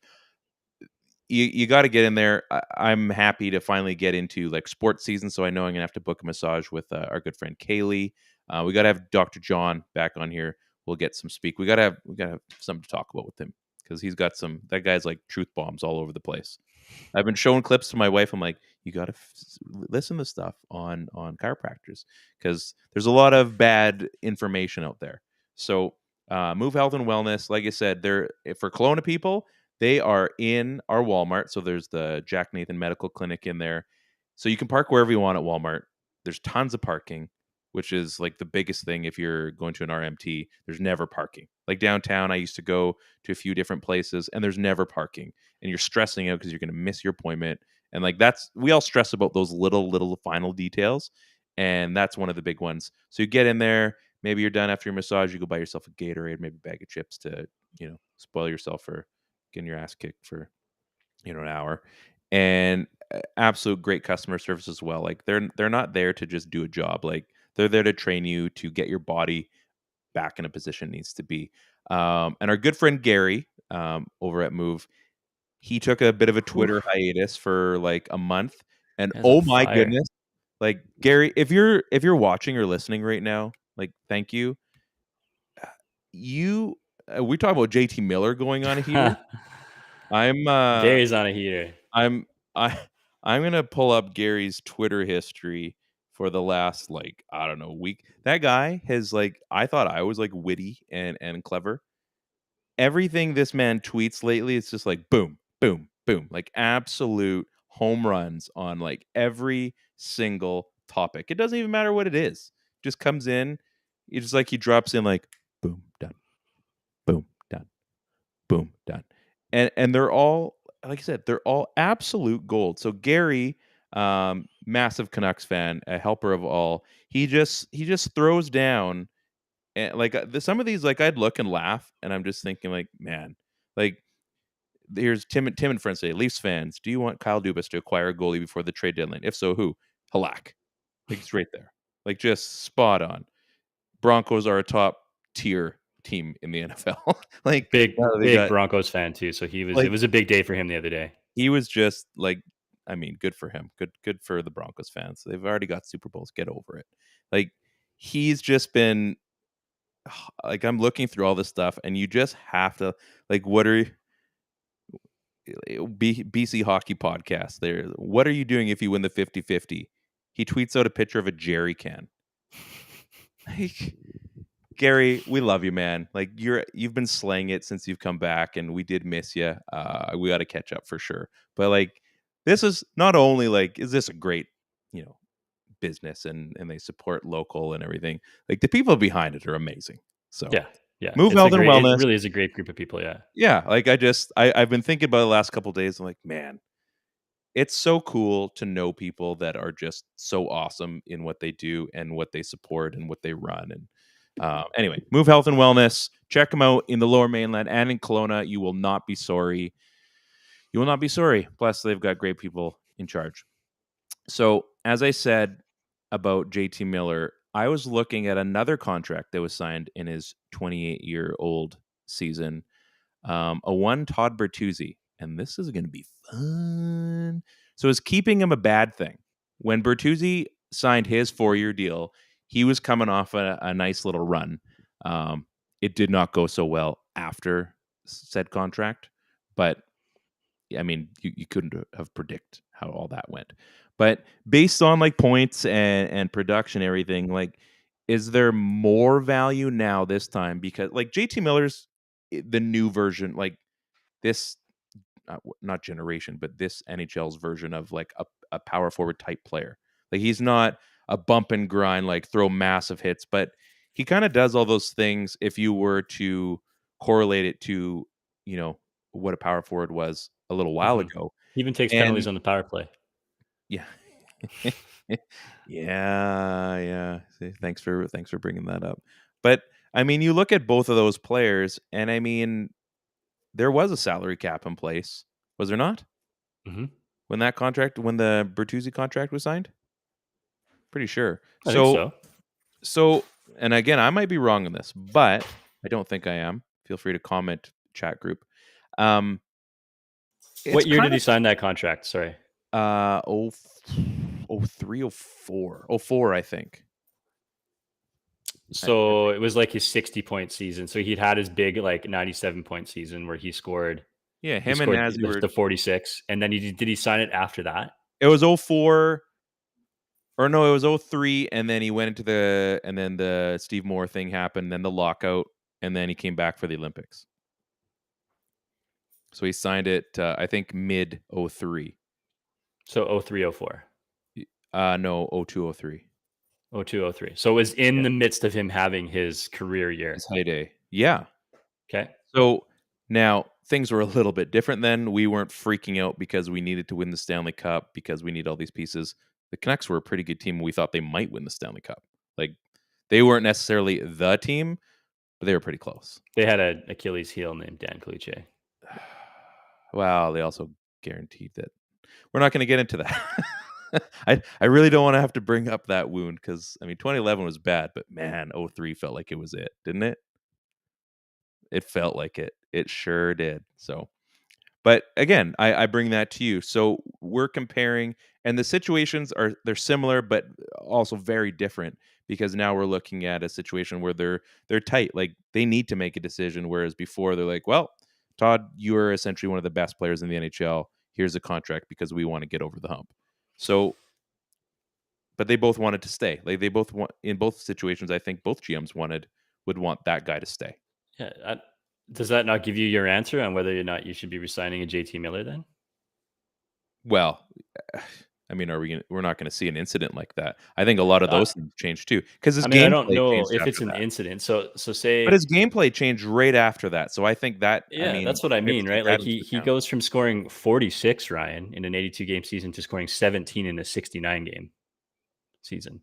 You got to get in there. I'm happy to finally get into like sports season, so I know I'm gonna have to book a massage with our good friend Kaylee. We got to have Dr. John back on here. We'll get some speak. We gotta have something to talk about with him because he's got some. That guy's like truth bombs all over the place. I've been showing clips to my wife. I'm like, you got to listen to stuff on chiropractors because there's a lot of bad information out there. So, Move Health and Wellness, like I said, they're for Kelowna people. They are in our Walmart. So there's the Jack Nathan Medical Clinic in there. So you can park wherever you want at Walmart. There's tons of parking, which is like the biggest thing if you're going to an RMT. There's never parking. Like downtown, I used to go to a few different places and there's never parking. And you're stressing out because you're going to miss your appointment. And like we all stress about those little final details. And that's one of the big ones. So you get in there, maybe you're done after your massage, you go buy yourself a Gatorade, maybe a bag of chips to, spoil yourself for getting your ass kicked for, an hour. And absolute great customer service as well. Like they're not there to just do a job. Like they're there to train you to get your body back in a position it needs to be. And our good friend Gary over at Move, he took a bit of a Twitter hiatus for like a month. And oh my goodness, like Gary, if you're watching or listening right now, like thank you. We talk about JT Miller going on a heater. Gary's on a heater. I'm gonna pull up Gary's Twitter history for the last I don't know week. That guy has I thought I was witty and clever. Everything this man tweets lately, it's just like boom, boom, boom, like absolute home runs on every single topic. It doesn't even matter what it is. Just comes in, it's just he drops in boom, done, boom, done, boom, done, and they're all, like I said, they're all absolute gold. So Gary, massive Canucks fan, a helper of all, he just throws down. And some of these, I'd look and laugh, and I'm just thinking, man, here's Tim and friends say, Leafs fans, do you want Kyle Dubas to acquire a goalie before the trade deadline? If so, who? Halak. It's right there, just spot on. Broncos are a top tier team in the NFL. Big Broncos fan too. So he was. It was a big day for him the other day. He was just good for him. Good for the Broncos fans. They've already got Super Bowls. Get over it. He's just been. I'm looking through all this stuff, and you just have to what are BC Hockey Podcast there? What are you doing if you win the 50-50? He tweets out a picture of a jerry can. Gary, we love you, man. You've been slaying it since you've come back, and we did miss you. We got to catch up for sure. But this is not only is this a great business and they support local and everything. The people behind it are amazing. So yeah. Move Health and Wellness. It really is a great group of people. Yeah. I've been thinking about it the last couple of days. I'm man, it's so cool to know people that are just so awesome in what they do and what they support and what they run. And anyway, Move Health and Wellness. Check them out in the Lower Mainland and in Kelowna. You will not be sorry. You will not be sorry. Plus, they've got great people in charge. So, as I said about JT Miller, I was looking at another contract that was signed in his 28-year-old season, a one Todd Bertuzzi, and this is going to be fun. So is keeping him a bad thing? When Bertuzzi signed his 4-year deal, he was coming off a nice little run. It did not go so well after said contract, but I mean, you couldn't have predicted how all that went. But based on points and production, everything, is there more value now this time? Because JT Miller's the new version, this, not generation, but this NHL's version of a power forward type player. He's not a bump and grind, throw massive hits, but he kind of does all those things if you were to correlate it to, what a power forward was a little while ago. He even takes penalties And on the power play. yeah. Yeah. See, thanks for bringing that up. But I mean, you look at both of those players, and I mean, there was a salary cap in place, was there not? Mm-hmm. When the Bertuzzi contract was signed? Pretty sure. I think so. So, and again, I might be wrong on this, but I don't think I am. Feel free to comment, chat group. What year did he sign that contract? Sorry. 03, 04. 04, I think. So it was like his 60-point season. So he'd had his big 97-point season where he scored. Yeah, He him and scored Nazi were the 46, and then did he sign it after that? It was 04, or no, it was 03, and then he went into and then the Steve Moore thing happened, then the lockout, and then he came back for the Olympics. So he signed it, I think, mid 03. So 03, 04. No, 02, 03. 02, 03. So it was in the midst of him having his career year. His heyday. Yeah. Okay. So now things were a little bit different then. We weren't freaking out because we needed to win the Stanley Cup because we need all these pieces. The Canucks were a pretty good team. We thought they might win the Stanley Cup. Like, they weren't necessarily the team, but they were pretty close. They had an Achilles heel named Dan Cloutier. Well, they also guaranteed that. We're not going to get into that. I really don't want to have to bring up that wound because, I mean, 2011 was bad, but man, 03 felt like it was it, didn't it? It felt like it. It sure did. So, but again, I bring that to you. So we're comparing, and the situations they're similar, but also very different because now we're looking at a situation where they're tight. Like, they need to make a decision, whereas before they're like, well, Todd, you are essentially one of the best players in the NHL. Here's a contract because we want to get over the hump. So, but they both wanted to stay. Like, they both want, in both situations, I think both GMs would want that guy to stay. Yeah. Does that not give you your answer on whether or not you should be resigning a JT Miller then? Well, I mean, we're not going to see an incident like that. I think a lot of those things change too, because his gameplay. I don't know changed if it's an after that. incident. So say, but his gameplay changed right after that. So I think that, yeah, I mean, that's what I mean, right? Like he account. goes from scoring 46, Ryan, in an 82 game season to scoring 17 in a 69 game season.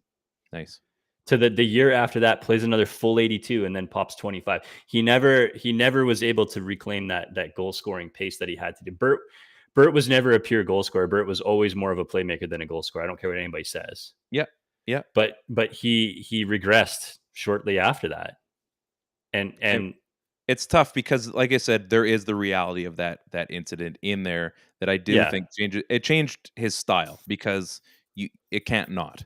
Nice. To the year after that, plays another full 82 and then pops 25. He never was able to reclaim that goal scoring pace that he had to do. Bert was never a pure goal scorer. Bert was always more of a playmaker than a goal scorer. I don't care what anybody says. Yeah. But he regressed shortly after that. And it's tough because, like I said, there is the reality of that incident in there that I do think changed his style because it can't not.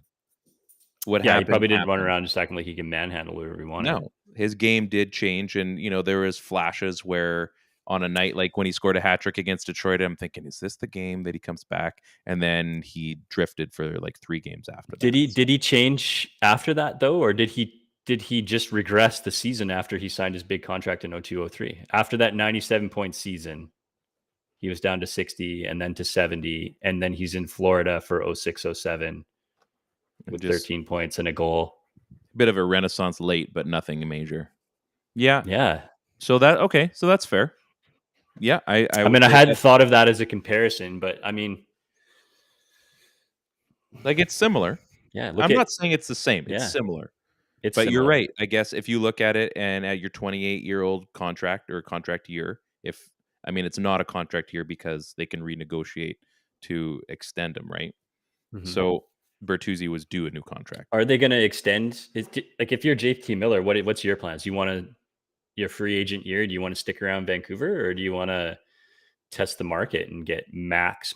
What happened? He probably didn't run around just acting like he can manhandle whoever he wanted. No, his game did change, and there was flashes where on a night like when he scored a hat trick against Detroit, I'm thinking, is this the game that he comes back? And then he drifted for like 3 games after that. Did he change after that though, or did he just regress the season after he signed his big contract in 02-03? After that 97-point season, he was down to 60 and then to 70, and then he's in Florida for 06-07 with 13 points and a goal. Bit of a renaissance late, but nothing major. Yeah. So that's fair. Yeah, I hadn't thought of that as a comparison, but I mean, like, it's similar. Yeah, I'm not saying it's the same. It's similar. But similar. You're right. I guess if you look at it and at your 28-year-old contract or contract year, it's not a contract year because they can renegotiate to extend him, right? Mm-hmm. So Bertuzzi was due a new contract. Are they going to extend? Like, if you're JT Miller, what's your plans? You want your free agent year? Do you want to stick around Vancouver, or do you want to test the market and get max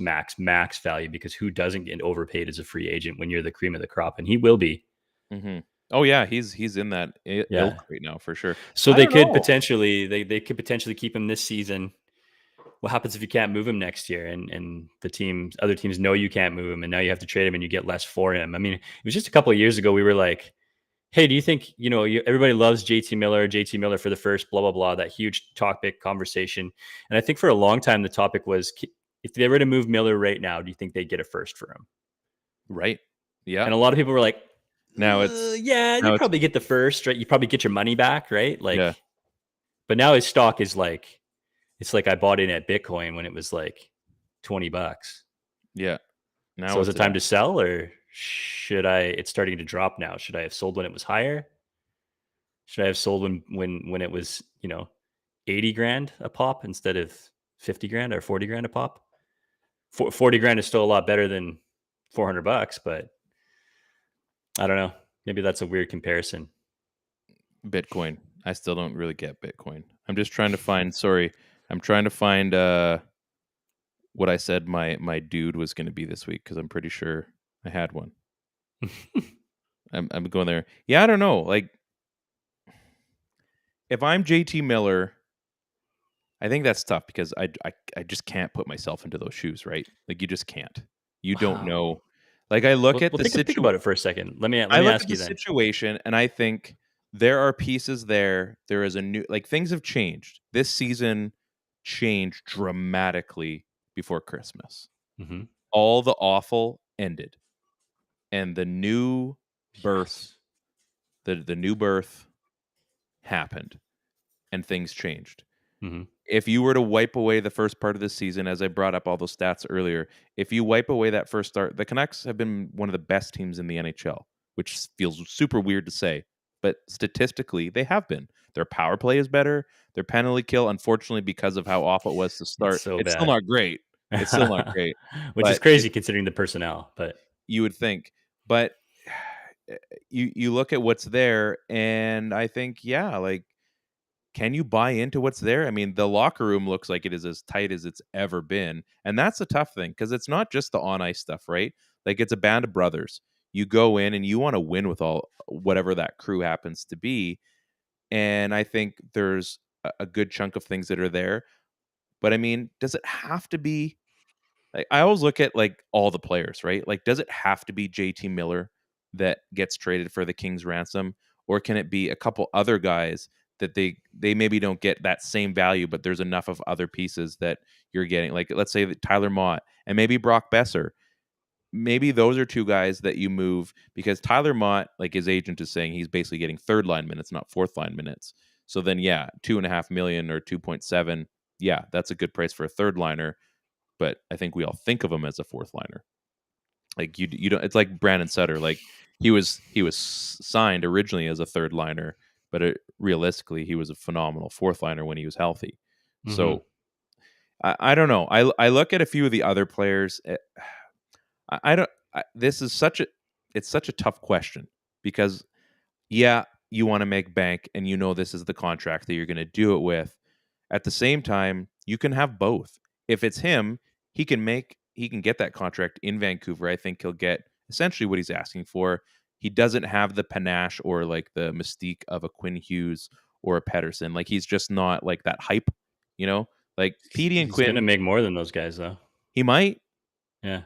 value? Because who doesn't get overpaid as a free agent when you're the cream of the crop? And he will be. Mm-hmm. Oh yeah, he's in that ilk right now for sure. So they could potentially keep him this season. What happens if you can't move him next year and other teams know you can't move him, and now you have to trade him and you get less for him? I mean, it was just a couple of years ago we were like, hey, do you think, everybody loves JT Miller for the first blah, blah, blah, that huge topic conversation. And I think for a long time, the topic was, if they were to move Miller right now, do you think they'd get a first for him? Right. Yeah. And a lot of people were like, Now it's you probably get the first, right? You probably get your money back, right? Like, yeah. but now his stock is like, it's like I bought in at Bitcoin when it was like $20. Yeah. Now So is it's it time to sell, or should I? It's starting to drop now. Should I have sold when it was higher? Should I have sold when it was 80 grand a pop instead of 50 grand or 40 grand a pop? 40 grand is still a lot better than $400, but I don't know. Maybe that's a weird comparison. Bitcoin. I still don't really get Bitcoin. I'm just trying to find. I'm trying to find what I said my dude was going to be this week because I'm pretty sure I had one. I'm going there. Yeah, I don't know. Like, if I'm JT Miller, I think that's tough because I just can't put myself into those shoes, right? Like, you just can't. You don't know. Like, I look at the think about it for a second. Let me I look ask at you the then. situation, and I think there are pieces there. There is a new, like, things have changed. This season changed dramatically before Christmas. Mm-hmm. All the awful ended, and the new birth, the new birth happened, and things changed. Mm-hmm. If you were to wipe away the first part of the season, as I brought up all those stats earlier, if you wipe away that first start, the Canucks have been one of the best teams in the NHL, which feels super weird to say, but statistically, they have been. Their power play is better. Their penalty kill, unfortunately, because of how awful it was to start, It's so it's still bad. not great. It's still not great, Which is but crazy considering the personnel. But you would think. But you look at what's there, and I think, yeah, like, can you buy into what's there? I mean, the locker room looks like it is as tight as it's ever been. And that's a tough thing because it's not just the on ice stuff, right? Like, it's a band of brothers. You go in and you want to win with all whatever that crew happens to be. And I think there's a good chunk of things that are there. But I mean, does it have to be like, I always look at like all the players, right? Like, does it have to be JT Miller that gets traded for the King's ransom, or can it be a couple other guys that they maybe don't get that same value, but there's enough of other pieces that you're getting? Like, let's say that Tyler Mott and maybe Brock Besser. Maybe those are two guys that you move because Tyler Mott, like his agent is saying, he's basically getting third line minutes, not fourth line minutes. So then, yeah, 2.5 million or 2.7. Yeah, that's a good price for a third liner, but I think we all think of him as a fourth liner. Like, you don't. It's like Brandon Sutter. Like, he was signed originally as a third liner, but realistically, he was a phenomenal fourth liner when he was healthy. mm-hmm. So I don't know. I look at a few of the other players. I don't. This is it's such a tough question because, yeah, you want to make bank, and you know this is the contract that you're going to do it with. At the same time, you can have both. If it's him, he can get that contract in Vancouver. I think he'll get essentially what he's asking for. He doesn't have the panache or like the mystique of a Quinn Hughes or a Pedersen. Like, he's just not like that hype, Like, Petey and He's Quinn, gonna make more than those guys, though. he might, Yeah.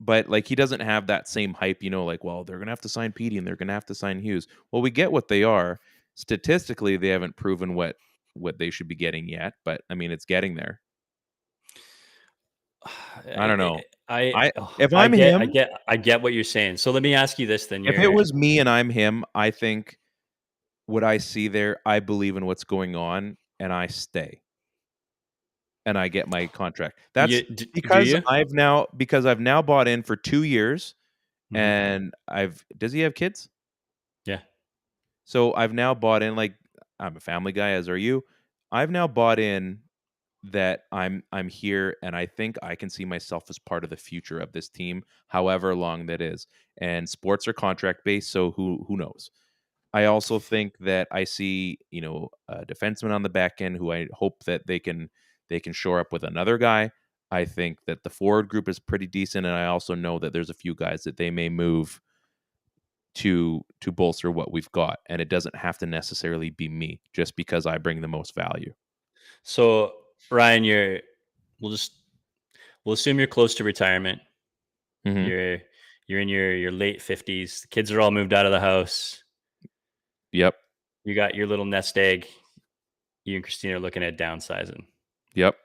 but like, he doesn't have that same hype, like, well, they're gonna have to sign Petey and they're gonna have to sign Hughes. Well, we get what they are. Statistically, they haven't proven what they should be getting yet, but I mean, it's getting there. I don't know. If I'm him, I get what you're saying. So let me ask you this then. if it was me and I'm him, I think what I see there, I believe in what's going on, and I stay, and I get my contract. That's because I've now bought in for 2 years, mm-hmm. and does he have kids? Yeah. So I've now bought in, like, I'm a family guy, as are you. I've now bought in that I'm here, and I think I can see myself as part of the future of this team, however long that is. And sports are contract based, so who knows? I also think that I see, a defenseman on the back end who I hope that they can shore up with another guy. I think that the forward group is pretty decent, and I also know that there's a few guys that they may move to bolster what we've got, and it doesn't have to necessarily be me just because I bring the most value. So, Ryan, we'll assume you're close to retirement. Mm-hmm. You're in your late 50s. The kids are all moved out of the house. Yep. You got your little nest egg. You and Christina are looking at downsizing. Yep.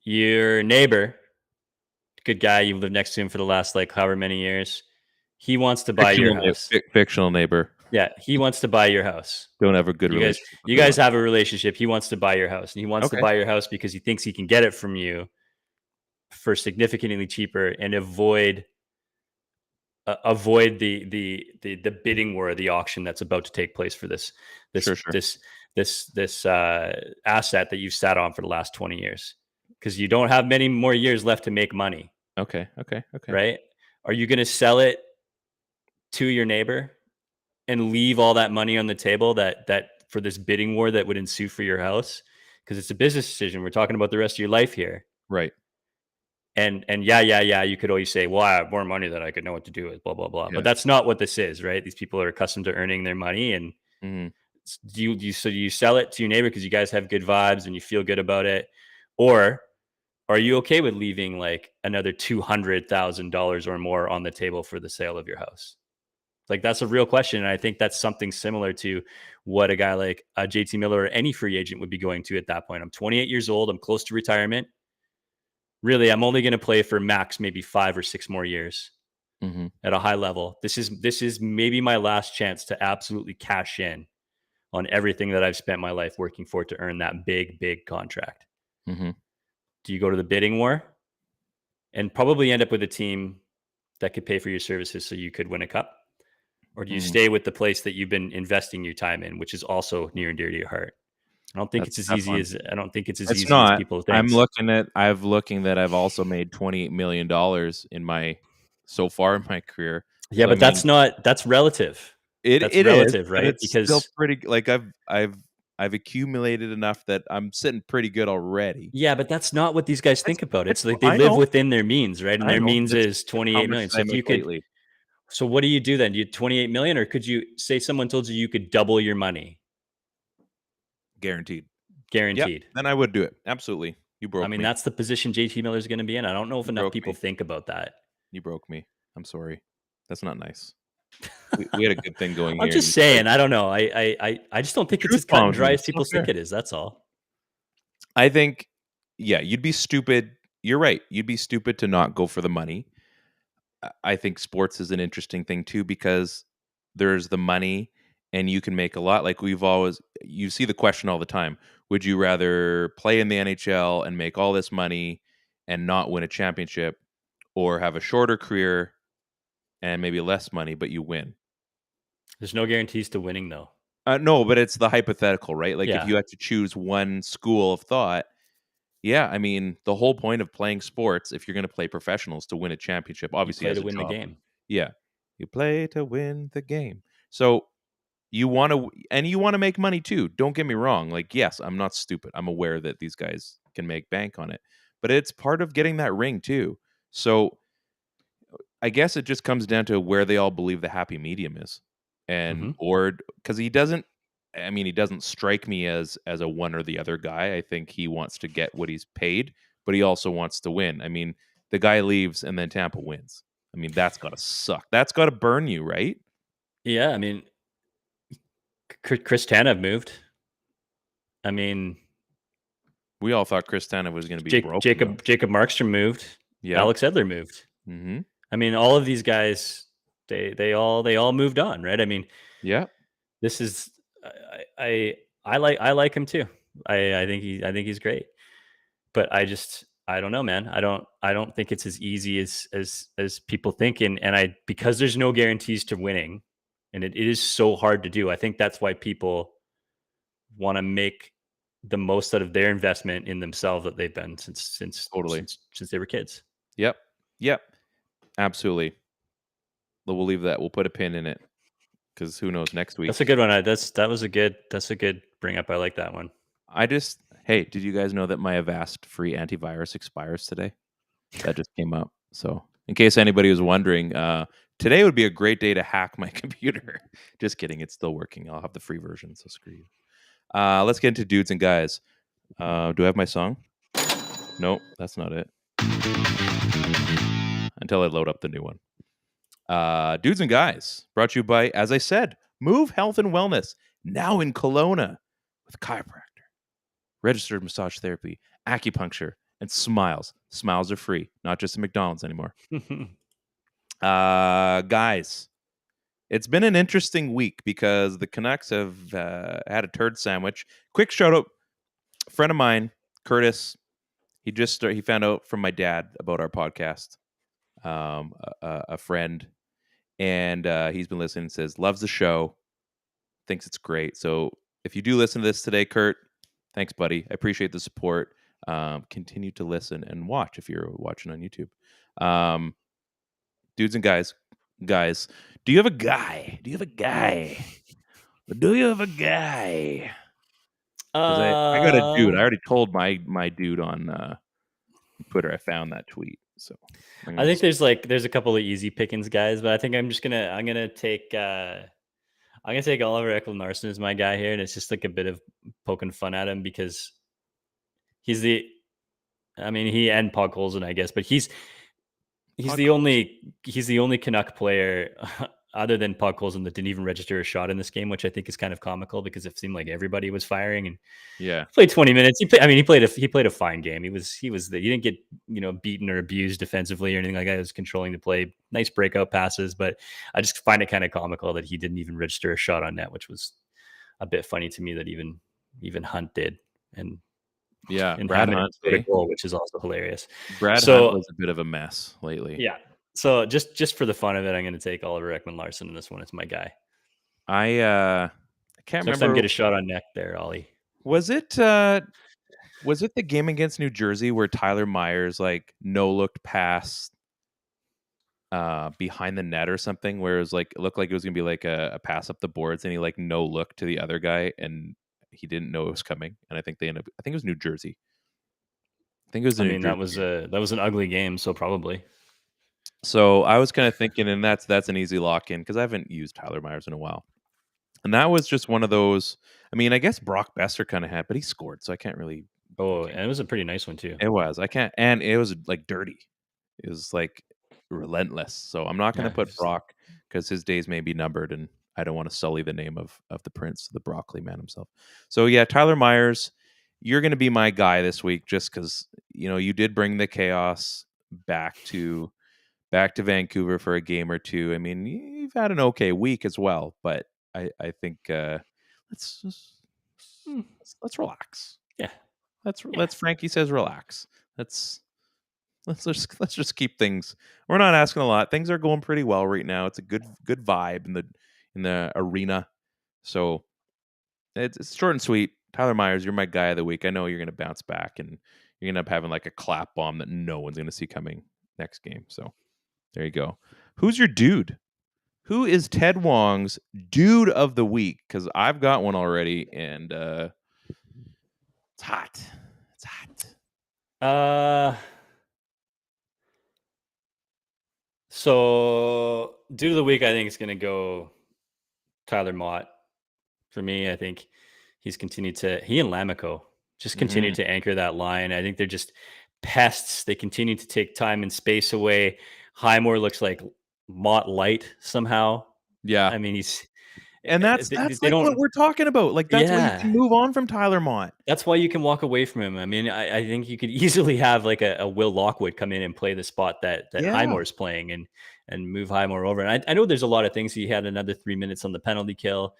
Your neighbor, good guy, you've lived next to him for the last like however many years. He wants to buy your house. Fictional neighbor. Yeah, he wants to buy your house. Don't have a good relationship. You guys have a relationship. He wants to buy your house, and he wants to Okay. buy your house because he thinks he can get it from you for significantly cheaper and avoid the bidding war, the auction that's about to take place for this Sure. asset that you've sat on for the last 20 years, because you don't have many more years left to make money. Okay. Right? Are you going to sell it to your neighbor and leave all that money on the table that for this bidding war that would ensue for your house? Because it's a business decision. We're talking about the rest of your life here. Right. And yeah, you could always say, well, I have more money than I could know what to do with, blah, blah, blah. Yeah. But that's not what this is, right? These people are accustomed to earning their money. And do you sell it to your neighbor because you guys have good vibes and you feel good about it? Or are you okay with leaving like another $200,000 or more on the table for the sale of your house? Like, that's a real question. And I think that's something similar to what a guy like JT Miller or any free agent would be going to at that point. I'm 28 years old. I'm close to retirement. Really, I'm only going to play for max maybe 5 or 6 more years at a high level. This is maybe my last chance to absolutely cash in on everything that I've spent my life working for to earn that big contract. Do you go to the bidding war and probably end up with a team that could pay for your services so you could win a cup? Or do you stay with the place that you've been investing your time in, which is also near and dear to your heart? I don't think it's as easy as people think. I'm looking that I've also made $28 million so far in my career. Yeah, so, but that's relative. That's relative, right? It's still pretty. Like I've accumulated enough that I'm sitting pretty good already. Yeah, but that's not what these guys think about. It's like they live within their means, right? And their means is 28 million. So if you could, so what do you do then? Do you 28 million, or could you say someone told you could double your money? Guaranteed. Yep, then I would do it. Absolutely. You broke me. I mean, that's the position JT Miller is going to be in. I don't know if enough people think about that. You broke me. I'm sorry. That's not nice. We had a good thing going. I'm just saying. I don't know. I just don't think it's as cut and dry as people think it is. That's all. I think, yeah, you'd be stupid. You're right. You'd be stupid to not go for the money. I think sports is an interesting thing too, because there's the money and you can make a lot. Like you see the question all the time. Would you rather play in the NHL and make all this money and not win a championship, or have a shorter career and maybe less money, but you win? There's no guarantees to winning, though. No, but it's the hypothetical, right? Like if you had to choose one school of thought, yeah, I mean, the whole point of playing sports, if you're going to play professionals, to win a championship, obviously you play to win the game. Yeah, you play to win the game. So you want to make money too. Don't get me wrong. Like, yes, I'm not stupid. I'm aware that these guys can make bank on it, but it's part of getting that ring too. So I guess it just comes down to where they all believe the happy medium is, and or because he doesn't strike me as a one or the other guy. I think he wants to get what he's paid, but he also wants to win. I mean, the guy leaves and then Tampa wins. I mean, that's got to suck. That's got to burn you, right? Yeah, I mean, Chris Tanev moved. I mean, we all thought Chris Tanev was going to be broke. Jacob Markstrom moved. Yeah, Alex Edler moved. I mean, all of these guys, they all moved on, right? I mean, yeah. This is I like him too. I think he's great, but I don't know, man. I don't think it's as easy as people think, and because there's no guarantees to winning, and it is so hard to do. I think that's why people want to make the most out of their investment in themselves that they've been since they were kids. Yep. Absolutely. We'll leave that. We'll put a pin in it, because who knows next week. That's a good one. That's a good bring up. I like that one. Hey, did you guys know that my Avast free antivirus expires today? That just came up. So in case anybody was wondering, today would be a great day to hack my computer. Just kidding. It's still working. I'll have the free version, so screw you. Let's get into dudes and guys. Do I have my song? Nope, that's not it. Until I load up the new one. Dudes and guys, brought to you by, as I said, Move Health and Wellness, now in Kelowna, with chiropractor, registered massage therapy, acupuncture, and smiles. Smiles are free, not just at McDonald's anymore. Guys, it's been an interesting week because the Canucks have had a turd sandwich. Quick shout out, friend of mine, Curtis. He found out from my dad about our podcast. A friend, and he's been listening. Says loves the show, thinks it's great. So if you do listen to this today, Kurt, thanks, buddy. I appreciate the support. Continue to listen and watch if you're watching on YouTube. Dudes and guys, do you have a guy? Do you have a guy? Do you have a guy? 'Cause I got a dude. I already told my dude on Twitter. I found that tweet. So I think there's a couple of easy pickings guys, but I think I'm gonna take Oliver Ekman-Larsson as my guy here, and it's just like a bit of poking fun at him because he's he and Podkolzin, I guess, but he's the only Canuck player other than Podkolzin that didn't even register a shot in this game, which I think is kind of comical because it seemed like everybody was firing and yeah. played 20 minutes. He played a fine game. He didn't get, beaten or abused defensively or anything like that. He was controlling the play, nice breakout passes, but I just find it kind of comical that he didn't even register a shot on net, which was a bit funny to me that even Hunt did. And Brad Hunt scored a goal, which is also hilarious. Brad Hunt was a bit of a mess lately. Yeah. So just for the fun of it, I'm going to take Oliver Ekman-Larsson in this one. It's my guy. I can't remember. Next time, get a shot on net there, Ollie. Was it the game against New Jersey where Tyler Myers no-looked past behind the net or something, where it looked like it was gonna be like a pass up the boards, and he no-looked to the other guy, and he didn't know it was coming, and I think it was New Jersey. That was an ugly game, so probably. So I was kind of thinking, and that's an easy lock in because I haven't used Tyler Myers in a while. And that was just one of those. I mean, I guess Brock Besser kind of had, but he scored, so I can't really. Oh, and it was a pretty nice one too. It was. I can't, and it was dirty. It was relentless. So I'm not going to put Brock because his days may be numbered, and I don't want to sully the name of the Prince, the broccoli man himself. So yeah, Tyler Myers, you're going to be my guy this week, just because you did bring the chaos back to Vancouver for a game or two. I mean, you've had an okay week as well, but I think let's relax. Yeah, let's Frankie says relax. Let's just keep things. We're not asking a lot. Things are going pretty well right now. It's a good vibe in the arena. So it's short and sweet. Tyler Myers, you're my guy of the week. I know you're going to bounce back and you're going to end up having a clap bomb that no one's going to see coming next game. So there you go. Who's your dude? Who is Ted Wong's dude of the week? Because I've got one already, and it's hot. It's hot. So dude of the week, I think it's going to go Tyler Mott. For me, I think he and Lamico just continue to anchor that line. I think they're just pests. They continue to take time and space away. Highmore looks like Mott light somehow. Yeah. I mean, that's what we're talking about. That's why you can move on from Tyler Mott. That's why you can walk away from him. I mean, I think you could easily have a Will Lockwood come in and play the spot that Highmore's playing and move Highmore over. And I know there's a lot of things. He had another 3 minutes on the penalty kill.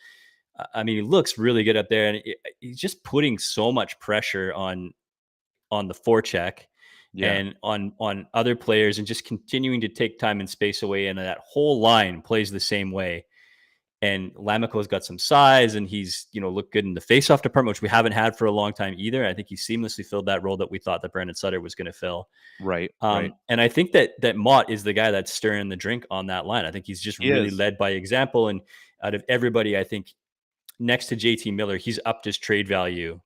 I mean, he looks really good up there, and he's just putting so much pressure on the forecheck. Yeah. And on other players, and just continuing to take time and space away, and that whole line plays the same way. And Lamico's got some size, and he's looked good in the face-off department, which we haven't had for a long time either. I think he seamlessly filled that role that we thought that Brandon Sutter was going to fill. Right. And I think that Mott is the guy that's stirring the drink on that line. I think he's just really led by example, and out of everybody, I think next to JT Miller, he's upped his trade value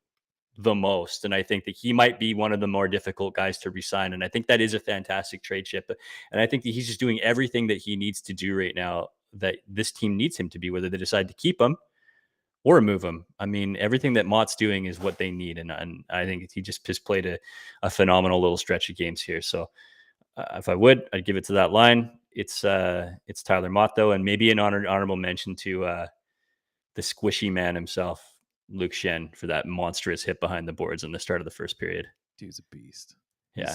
the most. And I think that he might be one of the more difficult guys to resign. And I think that is a fantastic trade chip. And I think that he's just doing everything that he needs to do right now that this team needs him to be, whether they decide to keep him or move him. I mean, everything that Mott's doing is what they need. And I think he just played a phenomenal little stretch of games here. So if I would, I'd give it to that line. It's Tyler Mott, though, and maybe an honorable mention to the squishy man himself, Luke Schenn, for that monstrous hit behind the boards in the start of the first period. Dude's a beast. Yeah.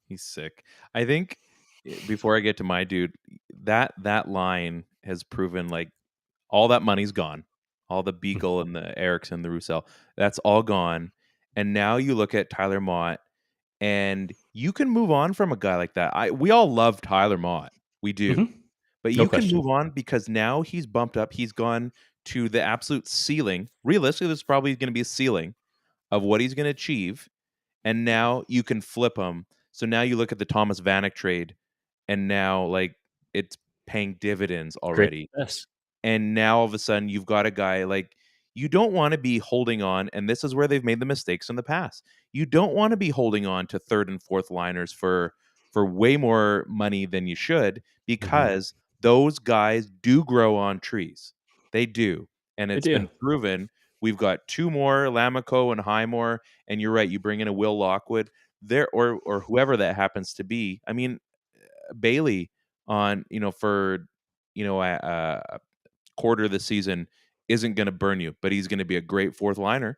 He's sick. I think before I get to my dude, that line has proven like all that money's gone. All the Beagle and the Erickson, the Roussel, that's all gone. And now you look at Tyler Mott, and you can move on from a guy like that. We all love Tyler Mott. We do. Mhm. But No you can question. move on because now he's bumped up. He's gone to the absolute ceiling. Realistically, there's probably going to be a ceiling of what he's going to achieve. And now you can flip him. So now you look at the Thomas Vanek trade, and now like it's paying dividends Great already. success. And now all of a sudden you've got a guy like you don't want to be holding on, and this is where they've made the mistakes in the past. You don't want to be holding on to third and fourth liners for way more money than you should because those guys do grow on trees. They do. And They it's do. been proven. We've got two more, Lamico and Highmore, and you're right, you bring in a Will Lockwood there or whoever that happens to be. I mean, Bailey on, for a quarter of the season isn't going to burn you, but he's going to be a great fourth liner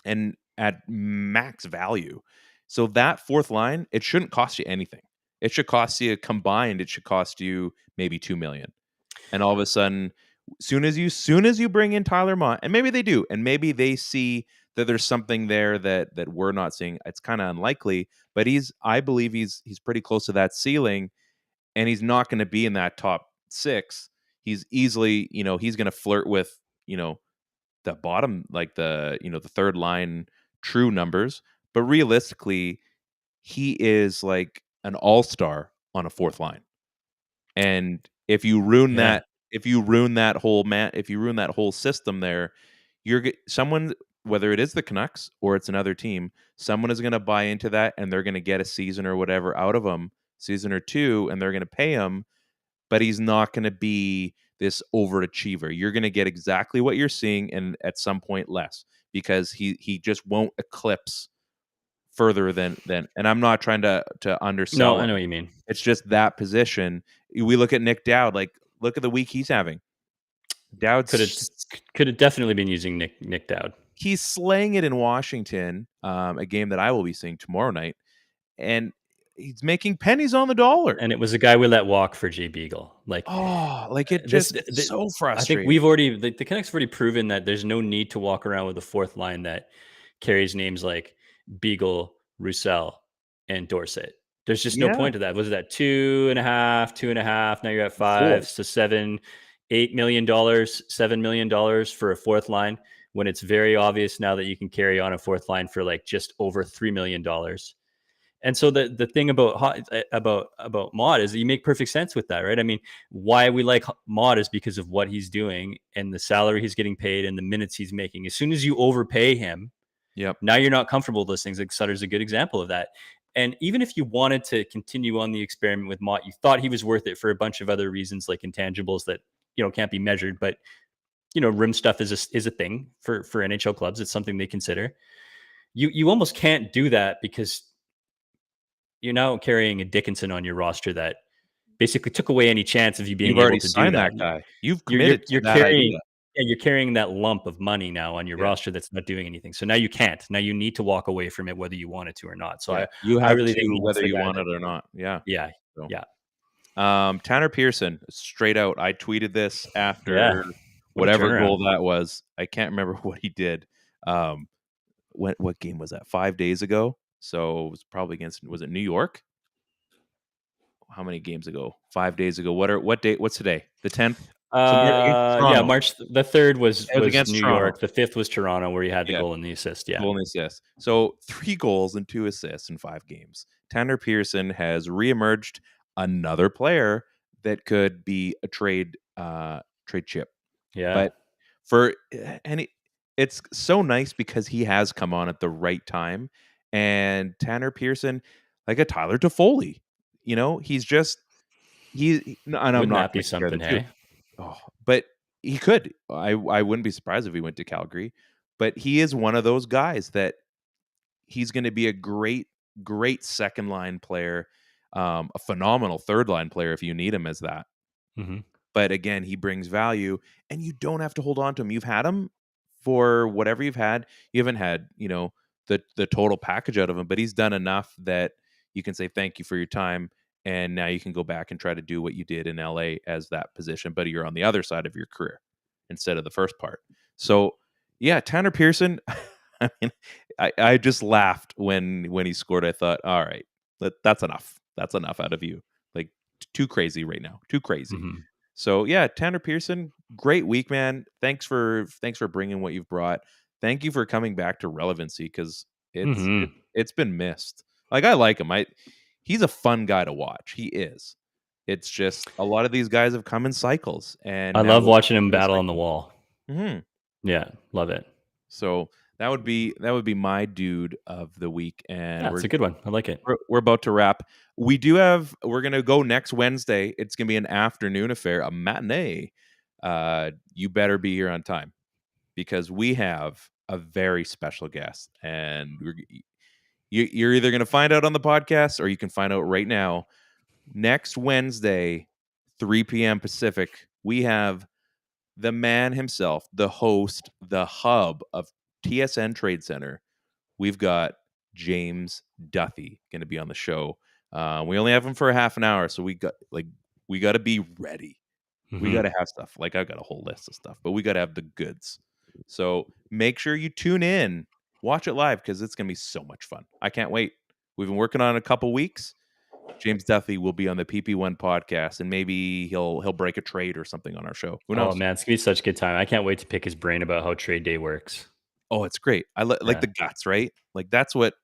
and at max value. So that fourth line, it shouldn't cost you anything. It should cost you combined. It should cost you maybe 2 million. And all of a sudden, soon as you bring in Tyler Mott, and maybe they do, and maybe they see that there's something there that we're not seeing. It's kind of unlikely, but I believe he's pretty close to that ceiling, and he's not going to be in that top 6. He's easily, he's going to flirt with, the bottom, like the third line true numbers. But realistically, he is like an all-star on a fourth line. And if you ruin Yeah. that whole system there, someone, whether it is the Canucks or it's another team, someone is going to buy into that, and they're going to get a season or whatever out of him, season or two, and they're going to pay him, but he's not going to be this overachiever. You're going to get exactly what you're seeing, and at some point less, because he just won't eclipse further than. And I'm not trying to undersell. No, I know what you mean. It's just that position. We look at Nick Dowd. Like, look at the week he's having. Dowd's Could have definitely been using Nick Dowd. he's slaying it in Washington, a game that I will be seeing tomorrow night, and he's making pennies on the dollar. And it was a guy we let walk for Jay Beagle. Like, it just so frustrating. I think we've already the Canucks have already proven that there's no need to walk around with a fourth line that carries names like Beagle, Roussel, and Dorset. There's just no point to that. Was that 2.5? Now you're at 5, so $7-8 million, $7 million for a fourth line, when it's very obvious now that you can carry on a fourth line for like just over $3 million. And so the thing about Mott is that you make perfect sense with that, right? I mean, why we like Mott is because of what he's doing and the salary he's getting paid and the minutes he's making. As soon as you overpay him, now you're not comfortable with those things. Like Sutter's a good example of that. And even if you wanted to continue on the experiment with Mott, you thought he was worth it for a bunch of other reasons, like intangibles that can't be measured. But rim stuff is a thing for NHL clubs. It's something they consider. You almost can't do that because you're now carrying a Dickinson on your roster that basically took away any chance of you being able to do that. Guy. You've committed you're to that carrying, idea. yeah, you're carrying that lump of money now on your roster that's not doing anything. So now you can't. Now you need to walk away from it whether you wanted to or not. So you have I really to, think whether you want it or not. Yeah. Tanner Pearson, straight out. I tweeted this after whatever goal that was. I can't remember what he did. What game was that? 5 days ago. So it was probably was it New York? How many games ago? 5 days ago. What date? What's today? The 10th? March the 3rd was against New Toronto. York. The 5th was Toronto, where he had the goal and the assist. Goal and assist. So 3 goals and 2 assists in 5 games. Tanner Pearson has reemerged, another player that could be a trade chip. Yeah. But it's so nice because he has come on at the right time. And Tanner Pearson, like a Tyler Toffoli, he's just and I'm Wouldn't not that be something, hey? But he could. I wouldn't be surprised if he went to Calgary. But he is one of those guys that he's going to be a great second line player, a phenomenal third line player if you need him as that. Mm-hmm. But again, he brings value, and you don't have to hold on to him. You've had him for whatever you've had. You haven't had, the total package out of him, but he's done enough that you can say thank you for your time, and now you can go back and try to do what you did in LA as that position, but you're on the other side of your career instead of the first part. So yeah, Tanner Pearson. I mean, I just laughed when he scored. I thought, all right, that's enough. That's enough out of you. Like, too crazy right now. Too crazy. Mhm. So yeah, Tanner Pearson, great week, man. Thanks for bringing what you've brought. Thank you for coming back to relevancy, because Mhm. it's been missed. Like, I like him. He's a fun guy to watch. He is. It's just a lot of these guys have come in cycles, and I now love we're watching him in a battle on the cycle. wall. Mhm. Yeah, love it. So that would be my dude of the week, and Yeah, it's a good one. I like it. we're about to wrap. We're gonna go next Wednesday. It's gonna be an afternoon affair, a matinee. You better be here on time, because we have a very special guest, and you're either gonna find out on the podcast, or you can find out right now. Next Wednesday, 3 p.m. Pacific, we have the man himself, the host, the hub of TSN Trade Center. We've got James Duthie going to be on the show. We only have him for a half an hour, so we got to be ready. We got to have stuff. Like, I've got a whole list of stuff, but we got to have the goods. So make sure you tune in, watch it live, because it's going to be so much fun. I can't wait. We've been working on it a couple weeks. James Duthie will be on the PP1 podcast, and maybe he'll break a trade or something on our show. Who knows? Oh man, it's gonna be such a good time. I can't wait to pick his brain about how trade day works. Oh, it's great. I like Yeah. the guts, right? Like, that's what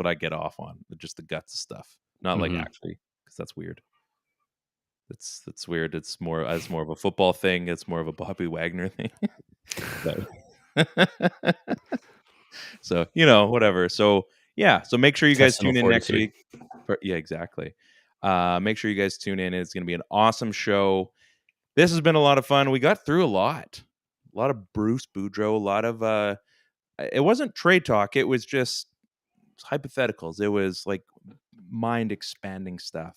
I get off on, just the guts stuff. Not like Mhm. actually, because that's weird. That's weird. It's more of a football thing. It's more of a Bobby Wagner thing. So, whatever. So yeah. So make sure you guys Intestinal tune in next fortitude. week. Yeah, exactly. Make sure you guys tune in. It's going to be an awesome show. This has been a lot of fun. We got through a lot of Bruce Boudreau, a lot of it wasn't trade talk. It was just hypotheticals. It was like mind expanding stuff.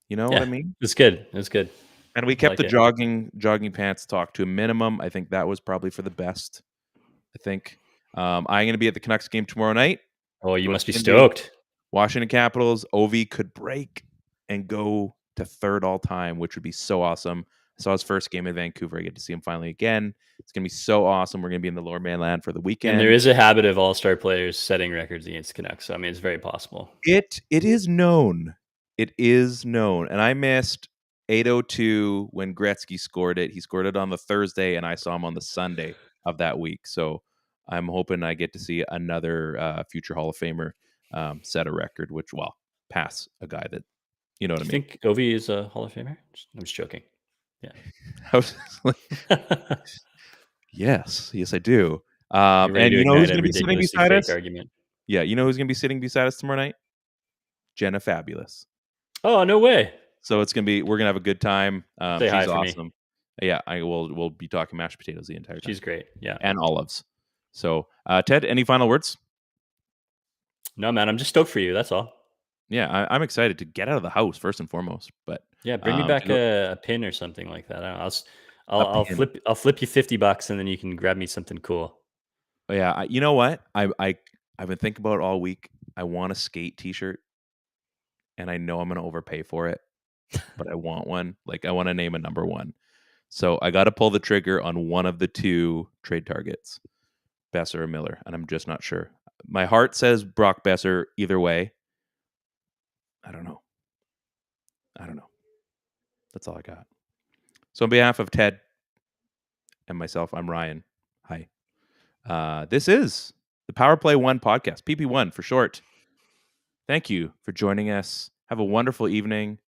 You know what I mean? It's good. It's good. And we I kept like the it. jogging pants talk to a minimum. I think that was probably for the best. I think I'm going to be at the Canucks game tomorrow night. Oh, you Go to must be Shindig. stoked. Washington Capitals. Ovi could break and go to third all time, which would be so awesome. I saw his first game in Vancouver. I get to see him finally again. It's going to be so awesome. We're going to be in the Lower Mainland for the weekend. And there is a habit of all-star players setting records against Canucks. So, I mean, it's very possible. It is known. It is known. And I missed 8:02 when Gretzky scored it. He scored it on the Thursday, and I saw him on the Sunday of that week. So I'm hoping I get to see another future Hall of Famer set a record, which, pass a guy that, you know what I mean? Think Ovi is a Hall of Famer? I'm just joking. Yeah. I was like, yes, I do. You're ready And to you know who's ignite a going to be sitting ridiculously beside fake us? argument. Yeah, you know who's going to be sitting beside us tomorrow night? Jenna Fabulous. Oh, no way. So we're gonna have a good time. Say hi She's for awesome. me. Yeah, we'll be talking mashed potatoes the entire time. She's great. Yeah. And olives. So Ted, any final words? No, man, I'm just stoked for you. That's all. Yeah, I'm excited to get out of the house first and foremost. But Yeah, bring me back a pin or something like that. I don't know, I'll flip you $50 and then you can grab me something cool. Yeah, you know what? I've been thinking about it all week. I want a skate T-shirt, and I know I'm gonna overpay for it, but I want one. Like, I want to name a number one. So I got to pull the trigger on one of the two trade targets, Besser or Miller, and I'm just not sure. My heart says Brock Besser either way. I don't know. That's all I got. So on behalf of Ted and myself, I'm Ryan. Hi. This is the Power Play 1 podcast, PP1 for short. Thank you for joining us. Have a wonderful evening.